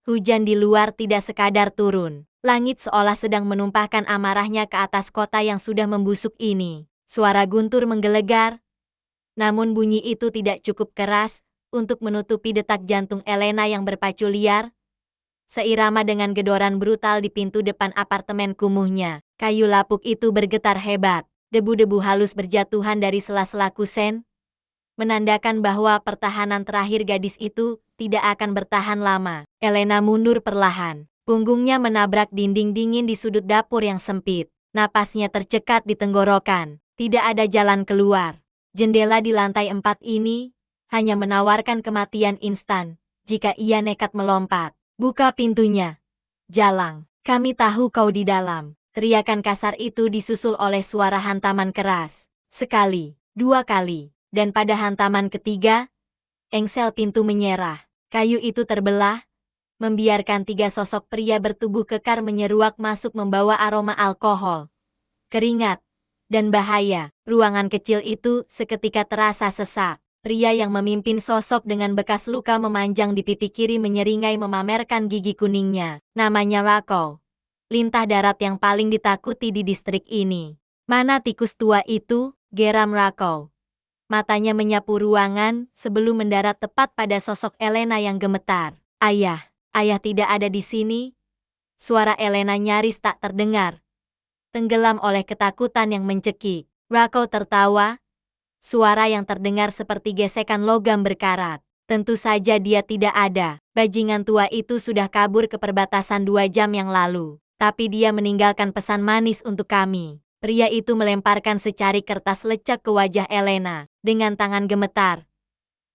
Hujan di luar tidak sekadar turun. Langit seolah sedang menumpahkan amarahnya ke atas kota yang sudah membusuk ini. Suara guntur menggelegar. Namun bunyi itu tidak cukup keras untuk menutupi detak jantung Elena yang berpacu liar. Seirama dengan gedoran brutal di pintu depan apartemen kumuhnya, kayu lapuk itu bergetar hebat. Debu-debu halus berjatuhan dari sela-sela kusen, menandakan bahwa pertahanan terakhir gadis itu tidak akan bertahan lama. Elena mundur perlahan. Punggungnya menabrak dinding dingin di sudut dapur yang sempit. Napasnya tercekat di tenggorokan. Tidak ada jalan keluar. Jendela di lantai 4 ini hanya menawarkan kematian instan jika ia nekat melompat. Buka pintunya. Jalang, kami tahu kau di dalam. Teriakan kasar itu disusul oleh suara hantaman keras. Sekali, dua kali, dan pada hantaman ketiga, engsel pintu menyerah. Kayu itu terbelah, membiarkan 3 sosok pria bertubuh kekar menyeruak masuk membawa aroma alkohol, keringat, dan bahaya. Ruangan kecil itu seketika terasa sesak. Pria yang memimpin sosok dengan bekas luka memanjang di pipi kiri menyeringai memamerkan gigi kuningnya. Namanya Rako. Lintah darat yang paling ditakuti di distrik ini. Mana tikus tua itu? Geram Rako. Matanya menyapu ruangan sebelum mendarat tepat pada sosok Elena yang gemetar. Ayah, ayah tidak ada di sini. Suara Elena nyaris tak terdengar. Tenggelam oleh ketakutan yang mencekik. Rako tertawa. Suara yang terdengar seperti gesekan logam berkarat. Tentu saja dia tidak ada. Bajingan tua itu sudah kabur ke perbatasan 2 jam yang lalu. Tapi dia meninggalkan pesan manis untuk kami. Pria itu melemparkan secari kertas lecek ke wajah Elena. Dengan tangan gemetar.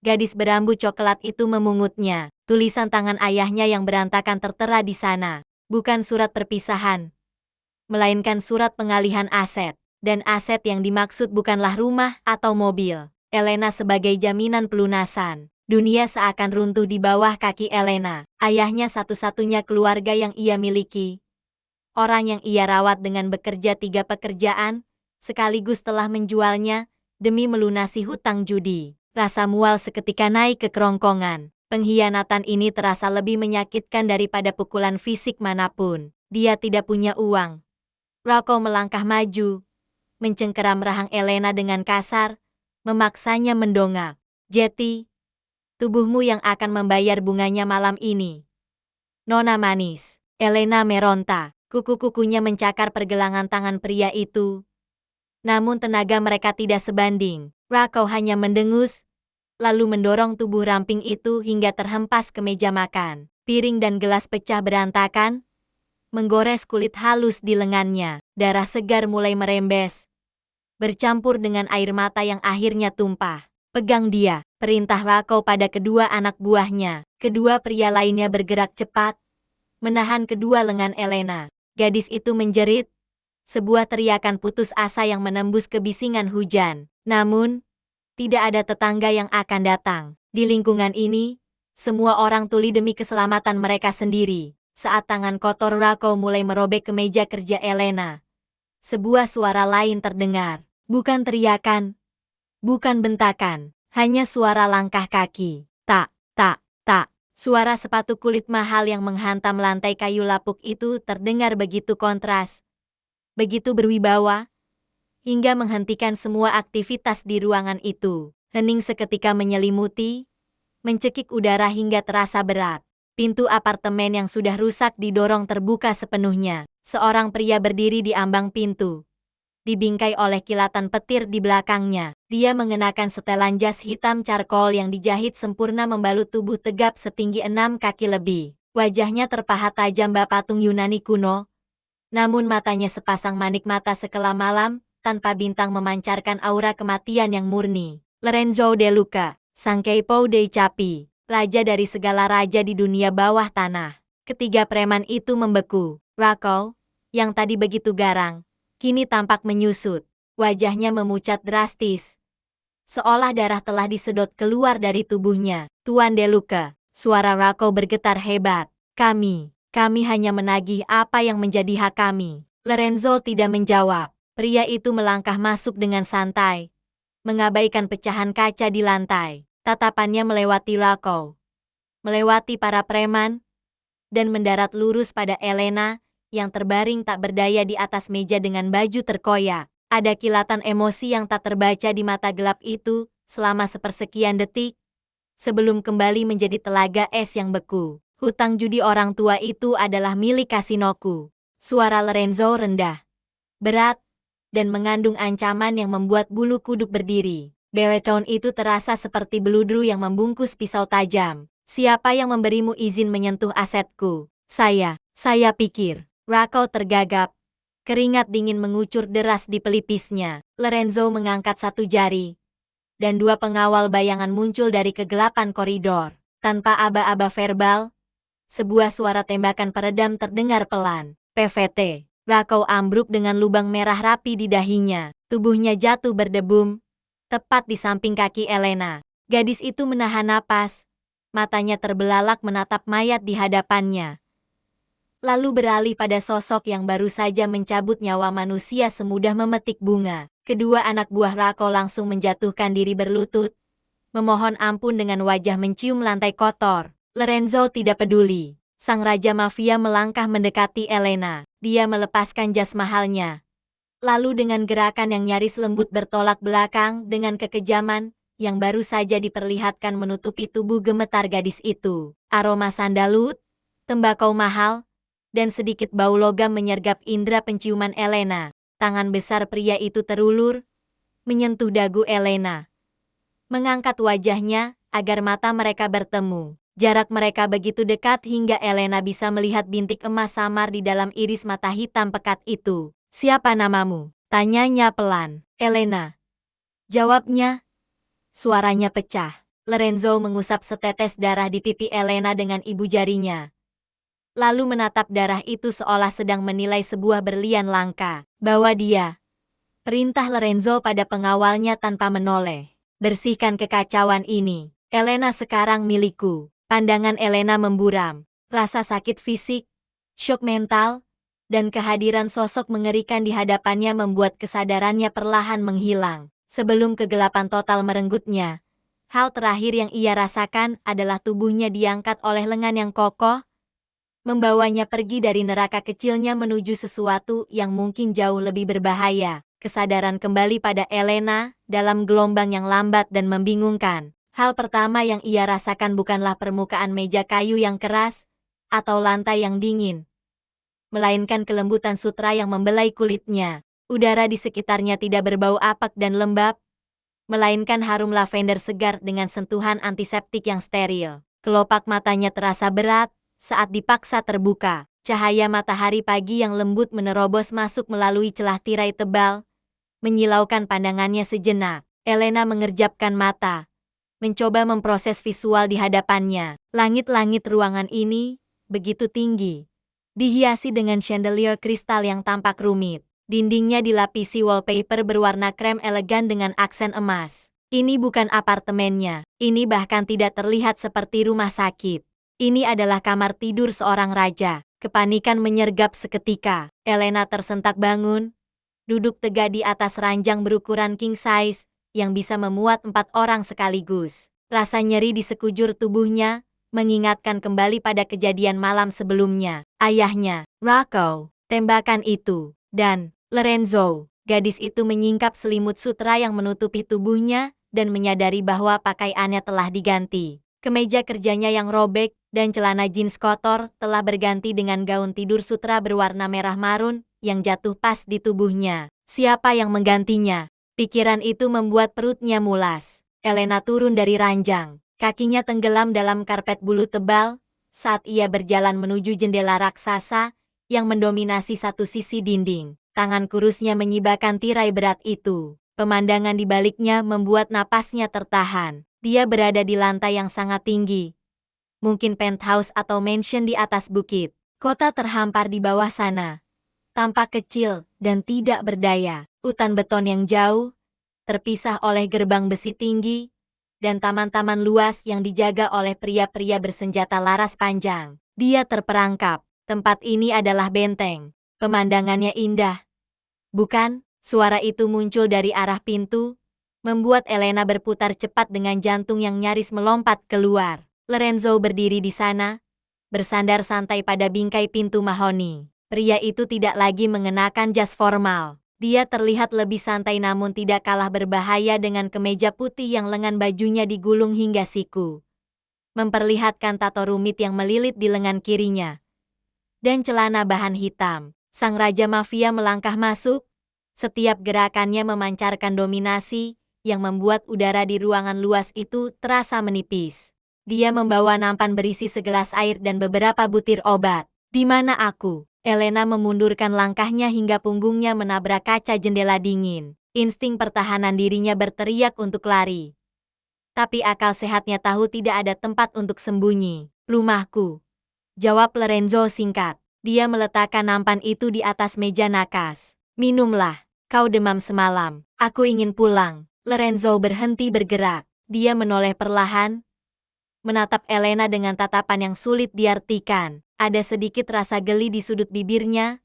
Gadis berambut coklat itu memungutnya. Tulisan tangan ayahnya yang berantakan tertera di sana. Bukan surat perpisahan, melainkan surat pengalihan aset. Dan aset yang dimaksud bukanlah rumah atau mobil. Elena sebagai jaminan pelunasan. Dunia seakan runtuh di bawah kaki Elena. Ayahnya satu-satunya keluarga yang ia miliki. Orang yang ia rawat dengan bekerja 3 pekerjaan, sekaligus telah menjualnya demi melunasi hutang judi. Rasa mual seketika naik ke kerongkongan. Pengkhianatan ini terasa lebih menyakitkan daripada pukulan fisik manapun. Dia tidak punya uang. Rako melangkah maju, mencengkeram rahang Elena dengan kasar, memaksanya mendongak. Jetty, tubuhmu yang akan membayar bunganya malam ini. Nona manis. Elena meronta. Kuku-kukunya mencakar pergelangan tangan pria itu. Namun tenaga mereka tidak sebanding. Rako hanya mendengus, lalu mendorong tubuh ramping itu hingga terhempas ke meja makan. Piring dan gelas pecah berantakan, menggores kulit halus di lengannya. Darah segar mulai merembes, bercampur dengan air mata yang akhirnya tumpah. Pegang dia, perintah Rako pada kedua anak buahnya. Kedua pria lainnya bergerak cepat, menahan kedua lengan Elena. Gadis itu menjerit, sebuah teriakan putus asa yang menembus kebisingan hujan. Namun, tidak ada tetangga yang akan datang. Di lingkungan ini, semua orang tuli demi keselamatan mereka sendiri. Saat tangan kotor Rako mulai merobek ke meja kerja Elena, sebuah suara lain terdengar. Bukan teriakan, bukan bentakan, hanya suara langkah kaki. Tak, tak, tak. Suara sepatu kulit mahal yang menghantam lantai kayu lapuk itu terdengar begitu kontras, begitu berwibawa, hingga menghentikan semua aktivitas di ruangan itu. Hening seketika menyelimuti, mencekik udara hingga terasa berat. Pintu apartemen yang sudah rusak didorong terbuka sepenuhnya. Seorang pria berdiri di ambang pintu, dibingkai oleh kilatan petir di belakangnya. Dia mengenakan setelan jas hitam charcoal yang dijahit sempurna membalut tubuh tegap setinggi 6 kaki lebih. Wajahnya terpahat tajam bak patung Yunani kuno, namun matanya sepasang manik mata sekelam malam, tanpa bintang memancarkan aura kematian yang murni. Lorenzo De Luca, Sang Keipo dei Capi, raja dari segala raja di dunia bawah tanah. Ketiga preman itu membeku. Rako, yang tadi begitu garang, kini tampak menyusut. Wajahnya memucat drastis, seolah darah telah disedot keluar dari tubuhnya. Tuan De Luca, suara Rako bergetar hebat. Kami hanya menagih apa yang menjadi hak kami. Lorenzo tidak menjawab. Pria itu melangkah masuk dengan santai, mengabaikan pecahan kaca di lantai. Tatapannya melewati Rako, melewati para preman, dan mendarat lurus pada Elena, yang terbaring tak berdaya di atas meja dengan baju terkoyak. Ada kilatan emosi yang tak terbaca di mata gelap itu selama sepersekian detik, sebelum kembali menjadi telaga es yang beku. Hutang judi orang tua itu adalah milik kasinoku. Suara Lorenzo rendah, berat, dan mengandung ancaman yang membuat bulu kuduk berdiri. Baritone itu terasa seperti beludru yang membungkus pisau tajam. Siapa yang memberimu izin menyentuh asetku? Saya pikir. Rako tergagap. Keringat dingin mengucur deras di pelipisnya. Lorenzo mengangkat satu jari, dan dua pengawal bayangan muncul dari kegelapan koridor. Tanpa aba-aba verbal, sebuah suara tembakan peredam terdengar pelan. PVT. Rako ambruk dengan lubang merah rapi di dahinya. Tubuhnya jatuh berdebum, tepat di samping kaki Elena. Gadis itu menahan napas, matanya terbelalak menatap mayat di hadapannya. Lalu beralih pada sosok yang baru saja mencabut nyawa manusia semudah memetik bunga. Kedua anak buah Rako langsung menjatuhkan diri berlutut, memohon ampun dengan wajah mencium lantai kotor. Lorenzo tidak peduli. Sang Raja Mafia melangkah mendekati Elena. Dia melepaskan jas mahalnya. Lalu dengan gerakan yang nyaris lembut bertolak belakang dengan kekejaman yang baru saja diperlihatkan menutupi tubuh gemetar gadis itu. Aroma sandalwood, tembakau mahal, dan sedikit bau logam menyergap indera penciuman Elena. Tangan besar pria itu terulur, menyentuh dagu Elena, mengangkat wajahnya agar mata mereka bertemu. Jarak mereka begitu dekat hingga Elena bisa melihat bintik emas samar di dalam iris mata hitam pekat itu. Siapa namamu? Tanyanya pelan. Elena. Jawabnya. Suaranya pecah. Lorenzo mengusap setetes darah di pipi Elena dengan ibu jarinya, lalu menatap darah itu seolah sedang menilai sebuah berlian langka. Bawa dia. Perintah Lorenzo pada pengawalnya tanpa menoleh. Bersihkan kekacauan ini. Elena sekarang milikku. Pandangan Elena memburam. Rasa sakit fisik, syok mental, dan kehadiran sosok mengerikan di hadapannya membuat kesadarannya perlahan menghilang. Sebelum kegelapan total merenggutnya, hal terakhir yang ia rasakan adalah tubuhnya diangkat oleh lengan yang kokoh, membawanya pergi dari neraka kecilnya menuju sesuatu yang mungkin jauh lebih berbahaya. Kesadaran kembali pada Elena dalam gelombang yang lambat dan membingungkan. Hal pertama yang ia rasakan bukanlah permukaan meja kayu yang keras atau lantai yang dingin, melainkan kelembutan sutra yang membelai kulitnya. Udara di sekitarnya tidak berbau apek dan lembab, melainkan harum lavender segar dengan sentuhan antiseptik yang steril. Kelopak matanya terasa berat saat dipaksa terbuka. Cahaya matahari pagi yang lembut menerobos masuk melalui celah tirai tebal, menyilaukan pandangannya sejenak. Elena mengerjapkan mata, mencoba memproses visual di hadapannya. Langit-langit ruangan ini begitu tinggi, dihiasi dengan chandelier kristal yang tampak rumit. Dindingnya dilapisi wallpaper berwarna krem elegan dengan aksen emas. Ini bukan apartemennya. Ini bahkan tidak terlihat seperti rumah sakit. Ini adalah kamar tidur seorang raja. Kepanikan menyergap seketika. Elena tersentak bangun, duduk tegak di atas ranjang berukuran king size, yang bisa memuat 4 orang sekaligus. Rasa nyeri di sekujur tubuhnya mengingatkan kembali pada kejadian malam sebelumnya. Ayahnya, Rako, tembakan itu, dan Lorenzo. Gadis itu menyingkap selimut sutra yang menutupi tubuhnya dan menyadari bahwa pakaiannya telah diganti. Kemeja kerjanya yang robek dan celana jeans kotor telah berganti dengan gaun tidur sutra berwarna merah marun yang jatuh pas di tubuhnya. Siapa yang menggantinya? Pikiran itu membuat perutnya mulas. Elena turun dari ranjang. Kakinya tenggelam dalam karpet bulu tebal saat ia berjalan menuju jendela raksasa yang mendominasi satu sisi dinding. Tangan kurusnya menyibakkan tirai berat itu. Pemandangan di baliknya membuat napasnya tertahan. Dia berada di lantai yang sangat tinggi. Mungkin penthouse atau mansion di atas bukit. Kota terhampar di bawah sana, tampak kecil dan tidak berdaya. Hutan beton yang jauh, terpisah oleh gerbang besi tinggi, dan taman-taman luas yang dijaga oleh pria-pria bersenjata laras panjang. Dia terperangkap. Tempat ini adalah benteng. Pemandangannya indah. Bukan? Suara itu muncul dari arah pintu, membuat Elena berputar cepat dengan jantung yang nyaris melompat keluar. Lorenzo berdiri di sana, bersandar santai pada bingkai pintu mahoni. Pria itu tidak lagi mengenakan jas formal. Dia terlihat lebih santai namun tidak kalah berbahaya dengan kemeja putih yang lengan bajunya digulung hingga siku, memperlihatkan tato rumit yang melilit di lengan kirinya, dan celana bahan hitam. Sang Raja Mafia melangkah masuk. Setiap gerakannya memancarkan dominasi, yang membuat udara di ruangan luas itu terasa menipis. Dia membawa nampan berisi segelas air dan beberapa butir obat. Di mana aku? Elena memundurkan langkahnya hingga punggungnya menabrak kaca jendela dingin. Insting pertahanan dirinya berteriak untuk lari. Tapi akal sehatnya tahu tidak ada tempat untuk sembunyi. Rumahku, jawab Lorenzo singkat. Dia meletakkan nampan itu di atas meja nakas. Minumlah, kau demam semalam. Aku ingin pulang. Lorenzo berhenti bergerak. Dia menoleh perlahan, menatap Elena dengan tatapan yang sulit diartikan. Ada sedikit rasa geli di sudut bibirnya,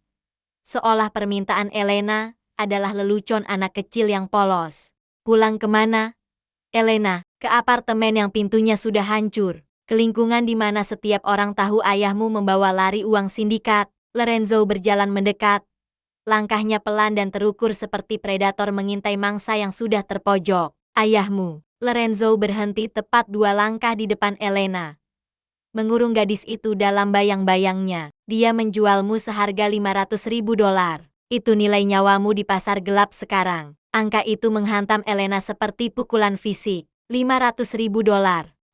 seolah permintaan Elena adalah lelucon anak kecil yang polos. Pulang kemana? Elena, ke apartemen yang pintunya sudah hancur. Ke lingkungan di mana setiap orang tahu ayahmu membawa lari uang sindikat. Lorenzo berjalan mendekat. Langkahnya pelan dan terukur seperti predator mengintai mangsa yang sudah terpojok. Ayahmu. Lorenzo berhenti tepat 2 langkah di depan Elena, mengurung gadis itu dalam bayang-bayangnya. Dia menjualmu seharga $500.000. Itu nilai nyawamu di pasar gelap sekarang. Angka itu menghantam Elena seperti pukulan fisik. $500.000.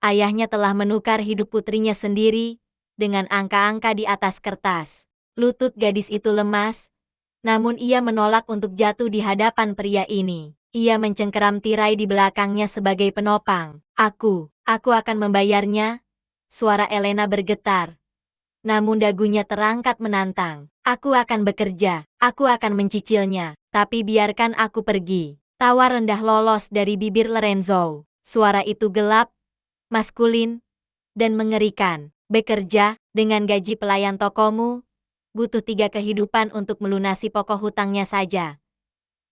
Ayahnya telah menukar hidup putrinya sendiri dengan angka-angka di atas kertas. Lutut gadis itu lemas, namun ia menolak untuk jatuh di hadapan pria ini. Ia mencengkeram tirai di belakangnya sebagai penopang. Aku akan membayarnya. Suara Elena bergetar, namun dagunya terangkat menantang. Aku akan bekerja, aku akan mencicilnya, tapi biarkan aku pergi. Tawa rendah lolos dari bibir Lorenzo. Suara itu gelap, maskulin, dan mengerikan. Bekerja, dengan gaji pelayan tokomu, butuh 3 kehidupan untuk melunasi pokok hutangnya saja.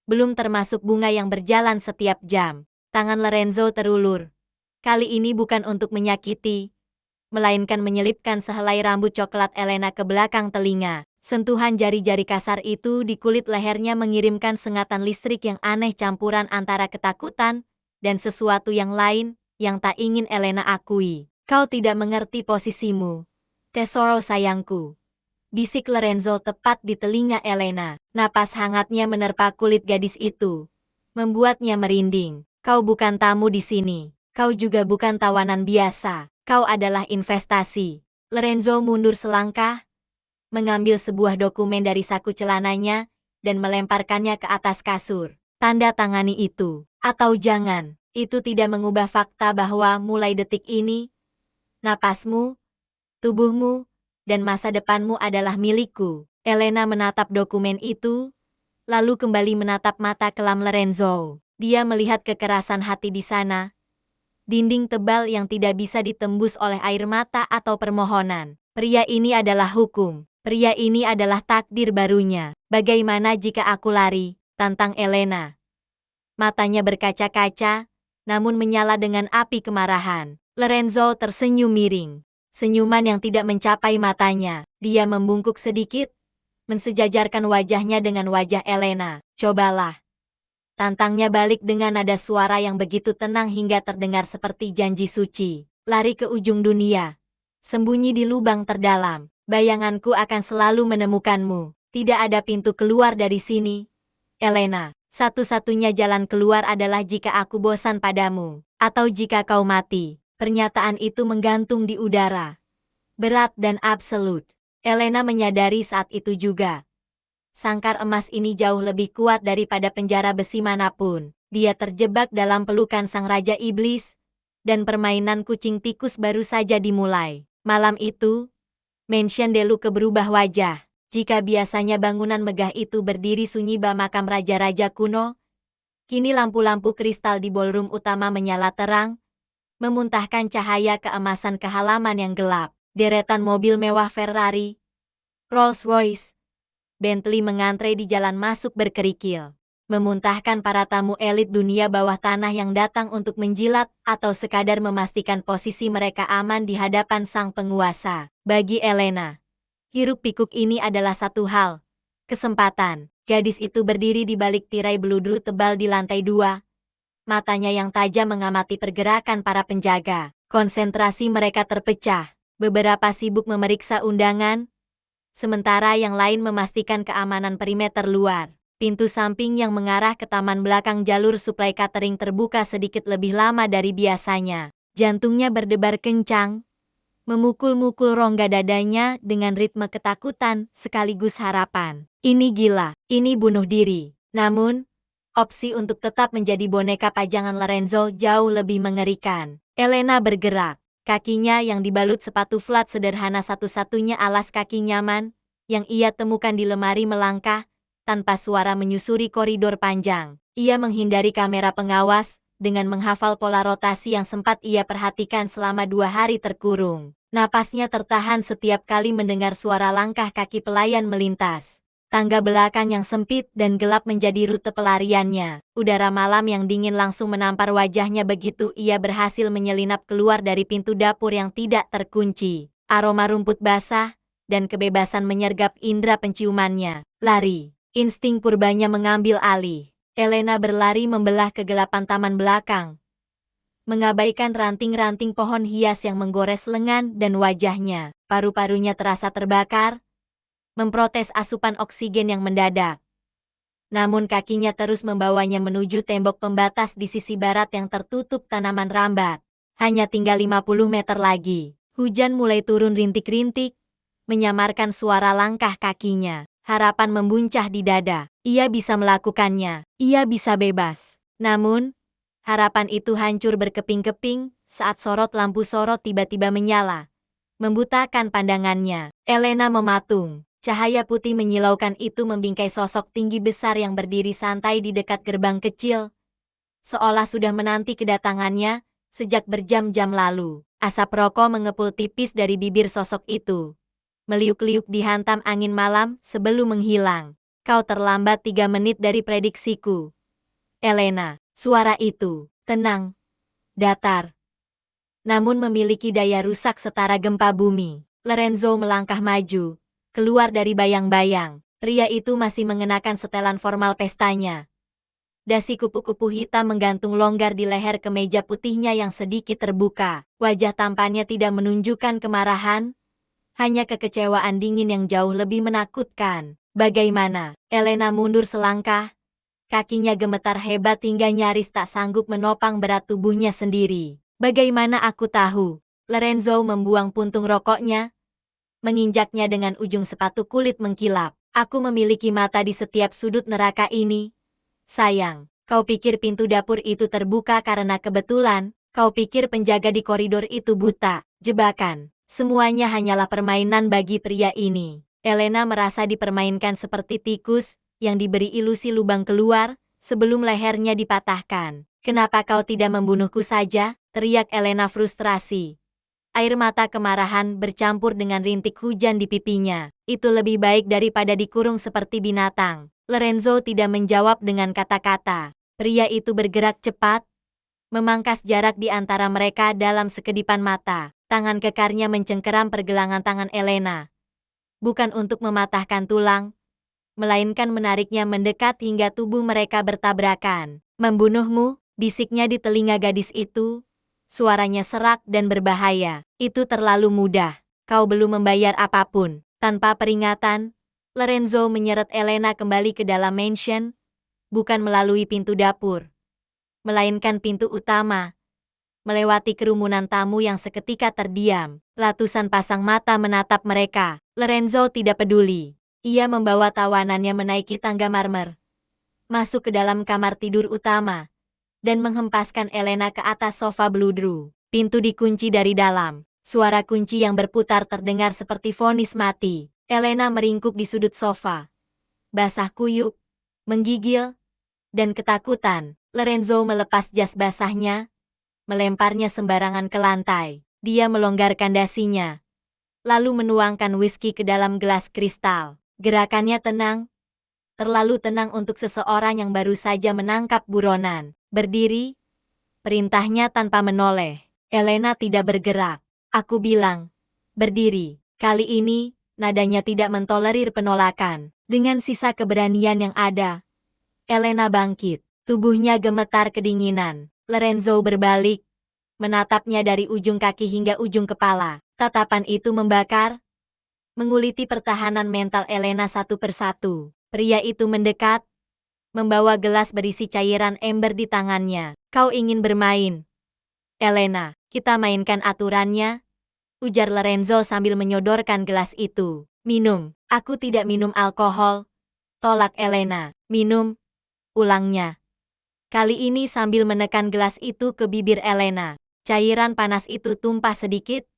Belum termasuk bunga yang berjalan setiap jam. Tangan Lorenzo terulur. Kali ini bukan untuk menyakiti, melainkan menyelipkan sehelai rambut coklat Elena ke belakang telinga. Sentuhan jari-jari kasar itu di kulit lehernya mengirimkan sengatan listrik yang aneh campuran antara ketakutan dan sesuatu yang lain yang tak ingin Elena akui. Kau tidak mengerti posisimu, Tesoro sayangku. Bisik Lorenzo tepat di telinga Elena. Napas hangatnya menerpa kulit gadis itu, membuatnya merinding. Kau bukan tamu di sini. Kau juga bukan tawanan biasa. Kau adalah investasi. Lorenzo mundur selangkah, mengambil sebuah dokumen dari saku celananya, dan melemparkannya ke atas kasur. Tanda tangani itu. Atau jangan, itu tidak mengubah fakta bahwa mulai detik ini, napasmu, tubuhmu, dan masa depanmu adalah milikku. Elena menatap dokumen itu, lalu kembali menatap mata kelam Lorenzo. Dia melihat kekerasan hati di sana. Dinding tebal yang tidak bisa ditembus oleh air mata atau permohonan. Pria ini adalah hukum. Pria ini adalah takdir barunya. Bagaimana jika aku lari? Tantang Elena. Matanya berkaca-kaca, namun menyala dengan api kemarahan. Lorenzo tersenyum miring. Senyuman yang tidak mencapai matanya. Dia membungkuk sedikit, mensejajarkan wajahnya dengan wajah Elena. Cobalah. Tantangnya balik dengan nada suara yang begitu tenang hingga terdengar seperti janji suci. Lari ke ujung dunia. Sembunyi di lubang terdalam. Bayanganku akan selalu menemukanmu. Tidak ada pintu keluar dari sini, Elena. Satu-satunya jalan keluar adalah jika aku bosan padamu. Atau jika kau mati. Pernyataan itu menggantung di udara. Berat dan absolut. Elena menyadari saat itu juga. Sangkar emas ini jauh lebih kuat daripada penjara besi manapun. Dia terjebak dalam pelukan sang Raja Iblis, dan permainan kucing tikus baru saja dimulai. Malam itu, Mansion Deluxe berubah wajah. Jika biasanya bangunan megah itu berdiri sunyi bak makam raja-raja kuno, kini lampu-lampu kristal di ballroom utama menyala terang, memuntahkan cahaya keemasan ke halaman yang gelap. Deretan mobil mewah Ferrari, Rolls-Royce, Bentley mengantre di jalan masuk berkerikil. Memuntahkan para tamu elit dunia bawah tanah yang datang untuk menjilat atau sekadar memastikan posisi mereka aman di hadapan sang penguasa. Bagi Elena, hiruk-pikuk ini adalah satu hal. Kesempatan. Gadis itu berdiri di balik tirai beludru tebal di lantai 2. Matanya yang tajam mengamati pergerakan para penjaga. Konsentrasi mereka terpecah. Beberapa sibuk memeriksa undangan, sementara yang lain memastikan keamanan perimeter luar. Pintu samping yang mengarah ke taman belakang jalur suplai catering terbuka sedikit lebih lama dari biasanya. Jantungnya berdebar kencang, memukul-mukul rongga dadanya dengan ritme ketakutan sekaligus harapan. Ini gila, ini bunuh diri. Namun, opsi untuk tetap menjadi boneka pajangan Lorenzo jauh lebih mengerikan. Elena bergerak. Kakinya yang dibalut sepatu flat sederhana satu-satunya alas kaki nyaman yang ia temukan di lemari melangkah tanpa suara menyusuri koridor panjang. Ia menghindari kamera pengawas dengan menghafal pola rotasi yang sempat ia perhatikan selama 2 hari terkurung. Napasnya tertahan setiap kali mendengar suara langkah kaki pelayan melintas. Tangga belakang yang sempit dan gelap menjadi rute pelariannya. Udara malam yang dingin langsung menampar wajahnya begitu ia berhasil menyelinap keluar dari pintu dapur yang tidak terkunci. Aroma rumput basah dan kebebasan menyergap indera penciumannya. Lari. Insting purbanya mengambil alih. Elena berlari membelah kegelapan taman belakang, mengabaikan ranting-ranting pohon hias yang menggores lengan dan wajahnya. Paru-parunya terasa terbakar, memprotes asupan oksigen yang mendadak. Namun kakinya terus membawanya menuju tembok pembatas di sisi barat yang tertutup tanaman rambat. Hanya tinggal 50 meter lagi. Hujan mulai turun rintik-rintik, menyamarkan suara langkah kakinya. Harapan membuncah di dada. Ia bisa melakukannya. Ia bisa bebas. Namun, harapan itu hancur berkeping-keping saat sorot lampu sorot tiba-tiba menyala, membutakan pandangannya. Elena mematung. Cahaya putih menyilaukan itu membingkai sosok tinggi besar yang berdiri santai di dekat gerbang kecil, seolah sudah menanti kedatangannya sejak berjam-jam lalu. Asap rokok mengepul tipis dari bibir sosok itu, meliuk-liuk dihantam angin malam sebelum menghilang. Kau terlambat 3 menit dari prediksiku, Elena. Suara itu tenang, datar, namun memiliki daya rusak setara gempa bumi. Lorenzo melangkah maju, keluar dari bayang-bayang. Pria itu masih mengenakan setelan formal pestanya. Dasi kupu-kupu hitam menggantung longgar di leher kemeja putihnya yang sedikit terbuka. Wajah tampannya tidak menunjukkan kemarahan, hanya kekecewaan dingin yang jauh lebih menakutkan. Bagaimana? Elena mundur selangkah. Kakinya gemetar hebat hingga nyaris tak sanggup menopang berat tubuhnya sendiri. Bagaimana aku tahu? Lorenzo membuang puntung rokoknya, menginjaknya dengan ujung sepatu kulit mengkilap. Aku memiliki mata di setiap sudut neraka ini. Sayang, kau pikir pintu dapur itu terbuka karena kebetulan? Kau pikir penjaga di koridor itu buta? Jebakan. Semuanya hanyalah permainan bagi pria ini. Elena merasa dipermainkan seperti tikus yang diberi ilusi lubang keluar sebelum lehernya dipatahkan. Kenapa kau tidak membunuhku saja? Teriak Elena frustrasi. Air mata kemarahan bercampur dengan rintik hujan di pipinya. Itu lebih baik daripada dikurung seperti binatang. Lorenzo tidak menjawab dengan kata-kata. Pria itu bergerak cepat, memangkas jarak di antara mereka dalam sekedipan mata. Tangan kekarnya mencengkeram pergelangan tangan Elena. Bukan untuk mematahkan tulang, melainkan menariknya mendekat hingga tubuh mereka bertabrakan. Membunuhmu, bisiknya di telinga gadis itu. Suaranya serak dan berbahaya. Itu terlalu mudah. Kau belum membayar apapun. Tanpa peringatan, Lorenzo menyeret Elena kembali ke dalam mansion, bukan melalui pintu dapur, melainkan pintu utama. Melewati kerumunan tamu yang seketika terdiam, ratusan pasang mata menatap mereka. Lorenzo tidak peduli. Ia membawa tawanannya menaiki tangga marmer, masuk ke dalam kamar tidur utama, dan menghempaskan Elena ke atas sofa beludru. Pintu dikunci dari dalam. Suara kunci yang berputar terdengar seperti vonis mati. Elena meringkuk di sudut sofa, basah kuyup, menggigil, dan ketakutan. Lorenzo melepas jas basahnya, melemparnya sembarangan ke lantai. Dia melonggarkan dasinya, lalu menuangkan whisky ke dalam gelas kristal. Gerakannya tenang, Terlalu tenang untuk seseorang yang baru saja menangkap buronan. Berdiri, perintahnya tanpa menoleh. Elena tidak bergerak. Aku bilang, berdiri. Kali ini, nadanya tidak mentolerir penolakan. Dengan sisa keberanian yang ada, Elena bangkit. Tubuhnya gemetar kedinginan. Lorenzo berbalik, menatapnya dari ujung kaki hingga ujung kepala. Tatapan itu membakar, menguliti pertahanan mental Elena satu persatu. Pria itu mendekat, membawa gelas berisi cairan ember di tangannya. Kau ingin bermain? Elena, kita mainkan aturannya, ujar Lorenzo sambil menyodorkan gelas itu. Minum. Aku tidak minum alkohol, tolak Elena. Minum, ulangnya. Kali ini sambil menekan gelas itu ke bibir Elena. Cairan panas itu tumpah sedikit,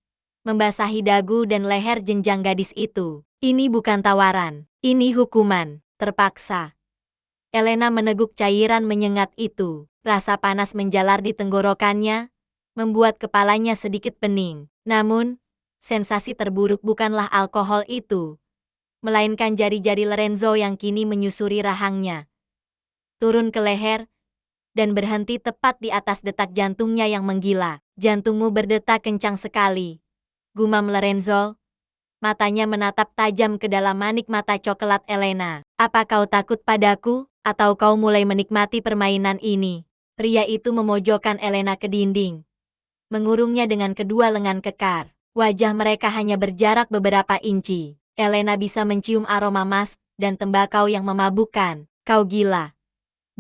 membasahi dagu dan leher jenjang gadis itu. Ini bukan tawaran, ini hukuman, terpaksa. Elena meneguk cairan menyengat itu. Rasa panas menjalar di tenggorokannya, membuat kepalanya sedikit pening. Namun, sensasi terburuk bukanlah alkohol itu, melainkan jari-jari Lorenzo yang kini menyusuri rahangnya, turun ke leher, dan berhenti tepat di atas detak jantungnya yang menggila. Jantungmu berdetak kencang sekali, gumam Lorenzo. Matanya menatap tajam ke dalam manik mata coklat Elena. Apa kau takut padaku, atau kau mulai menikmati permainan ini? Pria itu memojokkan Elena ke dinding, mengurungnya dengan kedua lengan kekar. Wajah mereka hanya berjarak beberapa inci. Elena bisa mencium aroma mas dan tembakau yang memabukkan. Kau gila,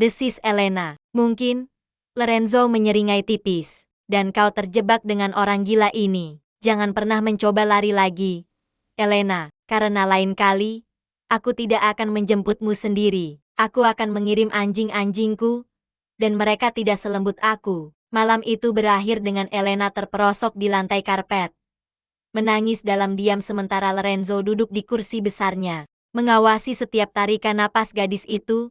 desis Elena. Mungkin, Lorenzo menyeringai tipis. Dan kau terjebak dengan orang gila ini. Jangan pernah mencoba lari lagi, Elena, karena lain kali, aku tidak akan menjemputmu sendiri. Aku akan mengirim anjing-anjingku, dan mereka tidak selembut aku. Malam itu berakhir dengan Elena terperosok di lantai karpet, menangis dalam diam sementara Lorenzo duduk di kursi besarnya, mengawasi setiap tarikan napas gadis itu,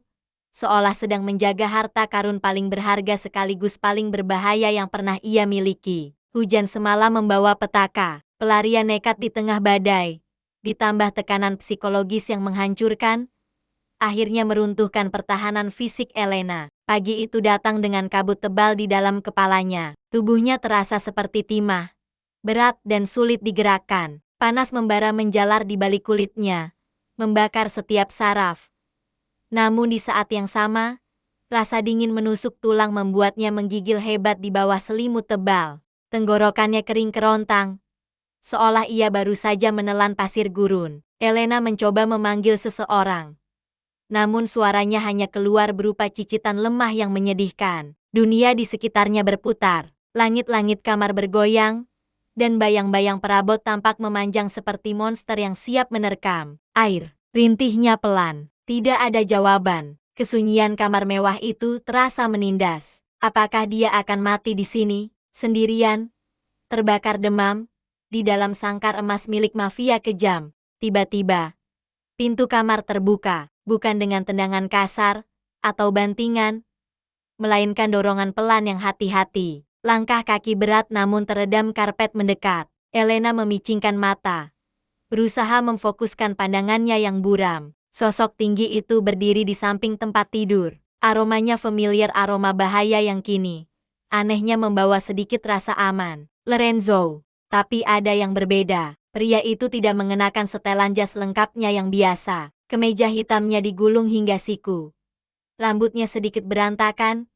seolah sedang menjaga harta karun paling berharga sekaligus paling berbahaya yang pernah ia miliki. Hujan semalam membawa petaka, pelarian nekat di tengah badai, ditambah tekanan psikologis yang menghancurkan, akhirnya meruntuhkan pertahanan fisik Elena. Pagi itu datang dengan kabut tebal di dalam kepalanya. Tubuhnya terasa seperti timah, berat dan sulit digerakkan. Panas membara menjalar di balik kulitnya, membakar setiap saraf. Namun di saat yang sama, rasa dingin menusuk tulang membuatnya menggigil hebat di bawah selimut tebal. Tenggorokannya kering kerontang, seolah ia baru saja menelan pasir gurun. Elena mencoba memanggil seseorang, namun suaranya hanya keluar berupa cicitan lemah yang menyedihkan. Dunia di sekitarnya berputar, langit-langit kamar bergoyang, dan bayang-bayang perabot tampak memanjang seperti monster yang siap menerkam. Air, rintihnya pelan. Tidak ada jawaban. Kesunyian kamar mewah itu terasa menindas. Apakah dia akan mati di sini, sendirian, terbakar demam, di dalam sangkar emas milik mafia kejam? Tiba-tiba, pintu kamar terbuka, bukan dengan tendangan kasar atau bantingan, melainkan dorongan pelan yang hati-hati. Langkah kaki berat namun teredam karpet mendekat. Elena memicingkan mata, berusaha memfokuskan pandangannya yang buram. Sosok tinggi itu berdiri di samping tempat tidur. Aromanya familiar, aroma bahaya yang kini anehnya membawa sedikit rasa aman. Lorenzo. Tapi ada yang berbeda. Pria itu tidak mengenakan setelan jas lengkapnya yang biasa. Kemeja hitamnya digulung hingga siku. Rambutnya sedikit berantakan,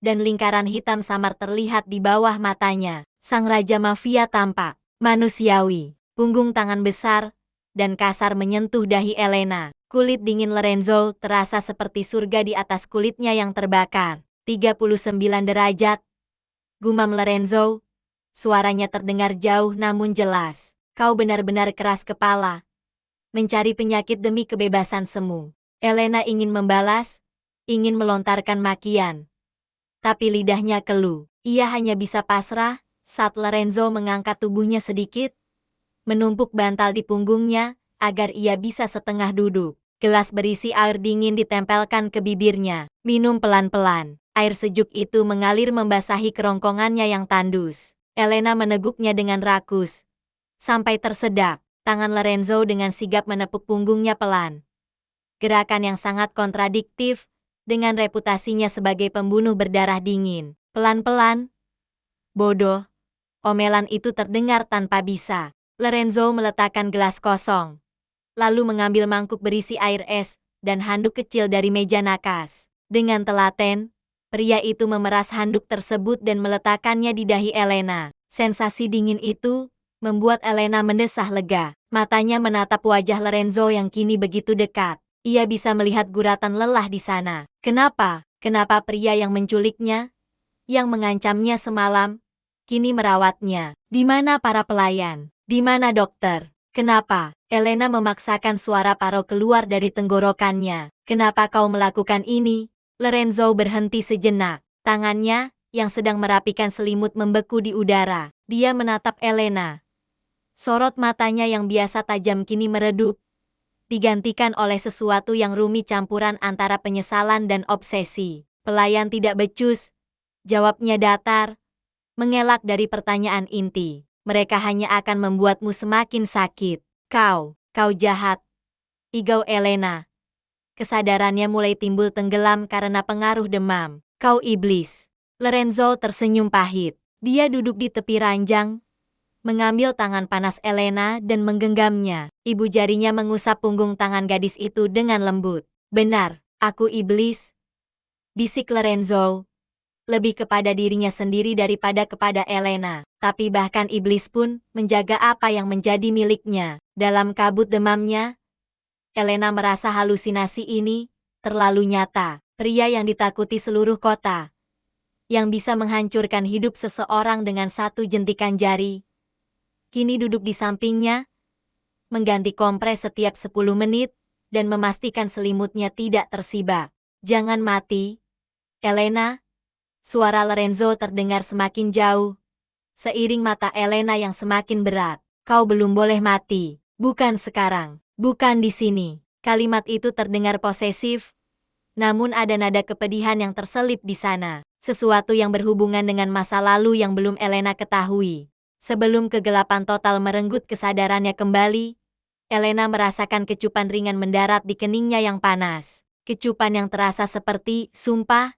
dan lingkaran hitam samar terlihat di bawah matanya. Sang Raja Mafia tampak manusiawi. Punggung tangan besar dan kasar menyentuh dahi Elena. Kulit dingin Lorenzo terasa seperti surga di atas kulitnya yang terbakar. 39 derajat, gumam Lorenzo. Suaranya terdengar jauh namun jelas. Kau benar-benar keras kepala, mencari penyakit demi kebebasan semu. Elena ingin membalas, ingin melontarkan makian, tapi lidahnya keluh. Ia hanya bisa pasrah saat Lorenzo mengangkat tubuhnya sedikit, menumpuk bantal di punggungnya, agar ia bisa setengah duduk. Gelas berisi air dingin ditempelkan ke bibirnya. Minum pelan-pelan. Air sejuk itu mengalir membasahi kerongkongannya yang tandus. Elena meneguknya dengan rakus, sampai tersedak. Tangan Lorenzo dengan sigap menepuk punggungnya pelan, Gerakan yang sangat kontradiktif, dengan reputasinya sebagai pembunuh berdarah dingin. Pelan-pelan, bodoh, omelan itu terdengar tanpa bisa. Lorenzo meletakkan gelas kosong, lalu mengambil mangkuk berisi air es dan handuk kecil dari meja nakas. Dengan telaten, pria itu memeras handuk tersebut dan meletakkannya di dahi Elena. Sensasi dingin itu membuat Elena mendesah lega. Matanya menatap wajah Lorenzo yang kini begitu dekat. Ia bisa melihat guratan lelah di sana. Kenapa? Kenapa pria yang menculiknya, yang mengancamnya semalam, kini merawatnya? Di mana para pelayan? Di mana dokter? Kenapa? Elena memaksakan suara Paro keluar dari tenggorokannya. Kenapa kau melakukan ini? Lorenzo berhenti sejenak. Tangannya, yang sedang merapikan selimut membeku di udara. Dia menatap Elena. Sorot matanya yang biasa tajam kini meredup, digantikan oleh sesuatu yang rumit campuran antara penyesalan dan obsesi. Pelayan tidak becus, jawabnya datar, mengelak dari pertanyaan inti. Mereka hanya akan membuatmu semakin sakit. Kau jahat. Igau Elena. Kesadarannya mulai timbul tenggelam karena pengaruh demam. Kau iblis. Lorenzo tersenyum pahit. Dia duduk di tepi ranjang, mengambil tangan panas Elena dan menggenggamnya. Ibu jarinya mengusap punggung tangan gadis itu dengan lembut. Benar, aku iblis, bisik Lorenzo. Lebih kepada dirinya sendiri daripada kepada Elena. Tapi bahkan iblis pun menjaga apa yang menjadi miliknya. Dalam kabut demamnya, Elena merasa halusinasi ini terlalu nyata. Pria yang ditakuti seluruh kota, yang bisa menghancurkan hidup seseorang dengan satu jentikan jari, kini duduk di sampingnya, mengganti kompres setiap 10 menit, dan memastikan selimutnya tidak tersibak. Jangan mati, Elena. Suara Lorenzo terdengar semakin jauh, seiring mata Elena yang semakin berat. Kau belum boleh mati. Bukan sekarang. Bukan di sini. Kalimat itu terdengar posesif, namun ada nada kepedihan yang terselip di sana. Sesuatu yang berhubungan dengan masa lalu yang belum Elena ketahui. Sebelum kegelapan total merenggut kesadarannya kembali, Elena merasakan kecupan ringan mendarat di keningnya yang panas. Kecupan yang terasa seperti sumpah,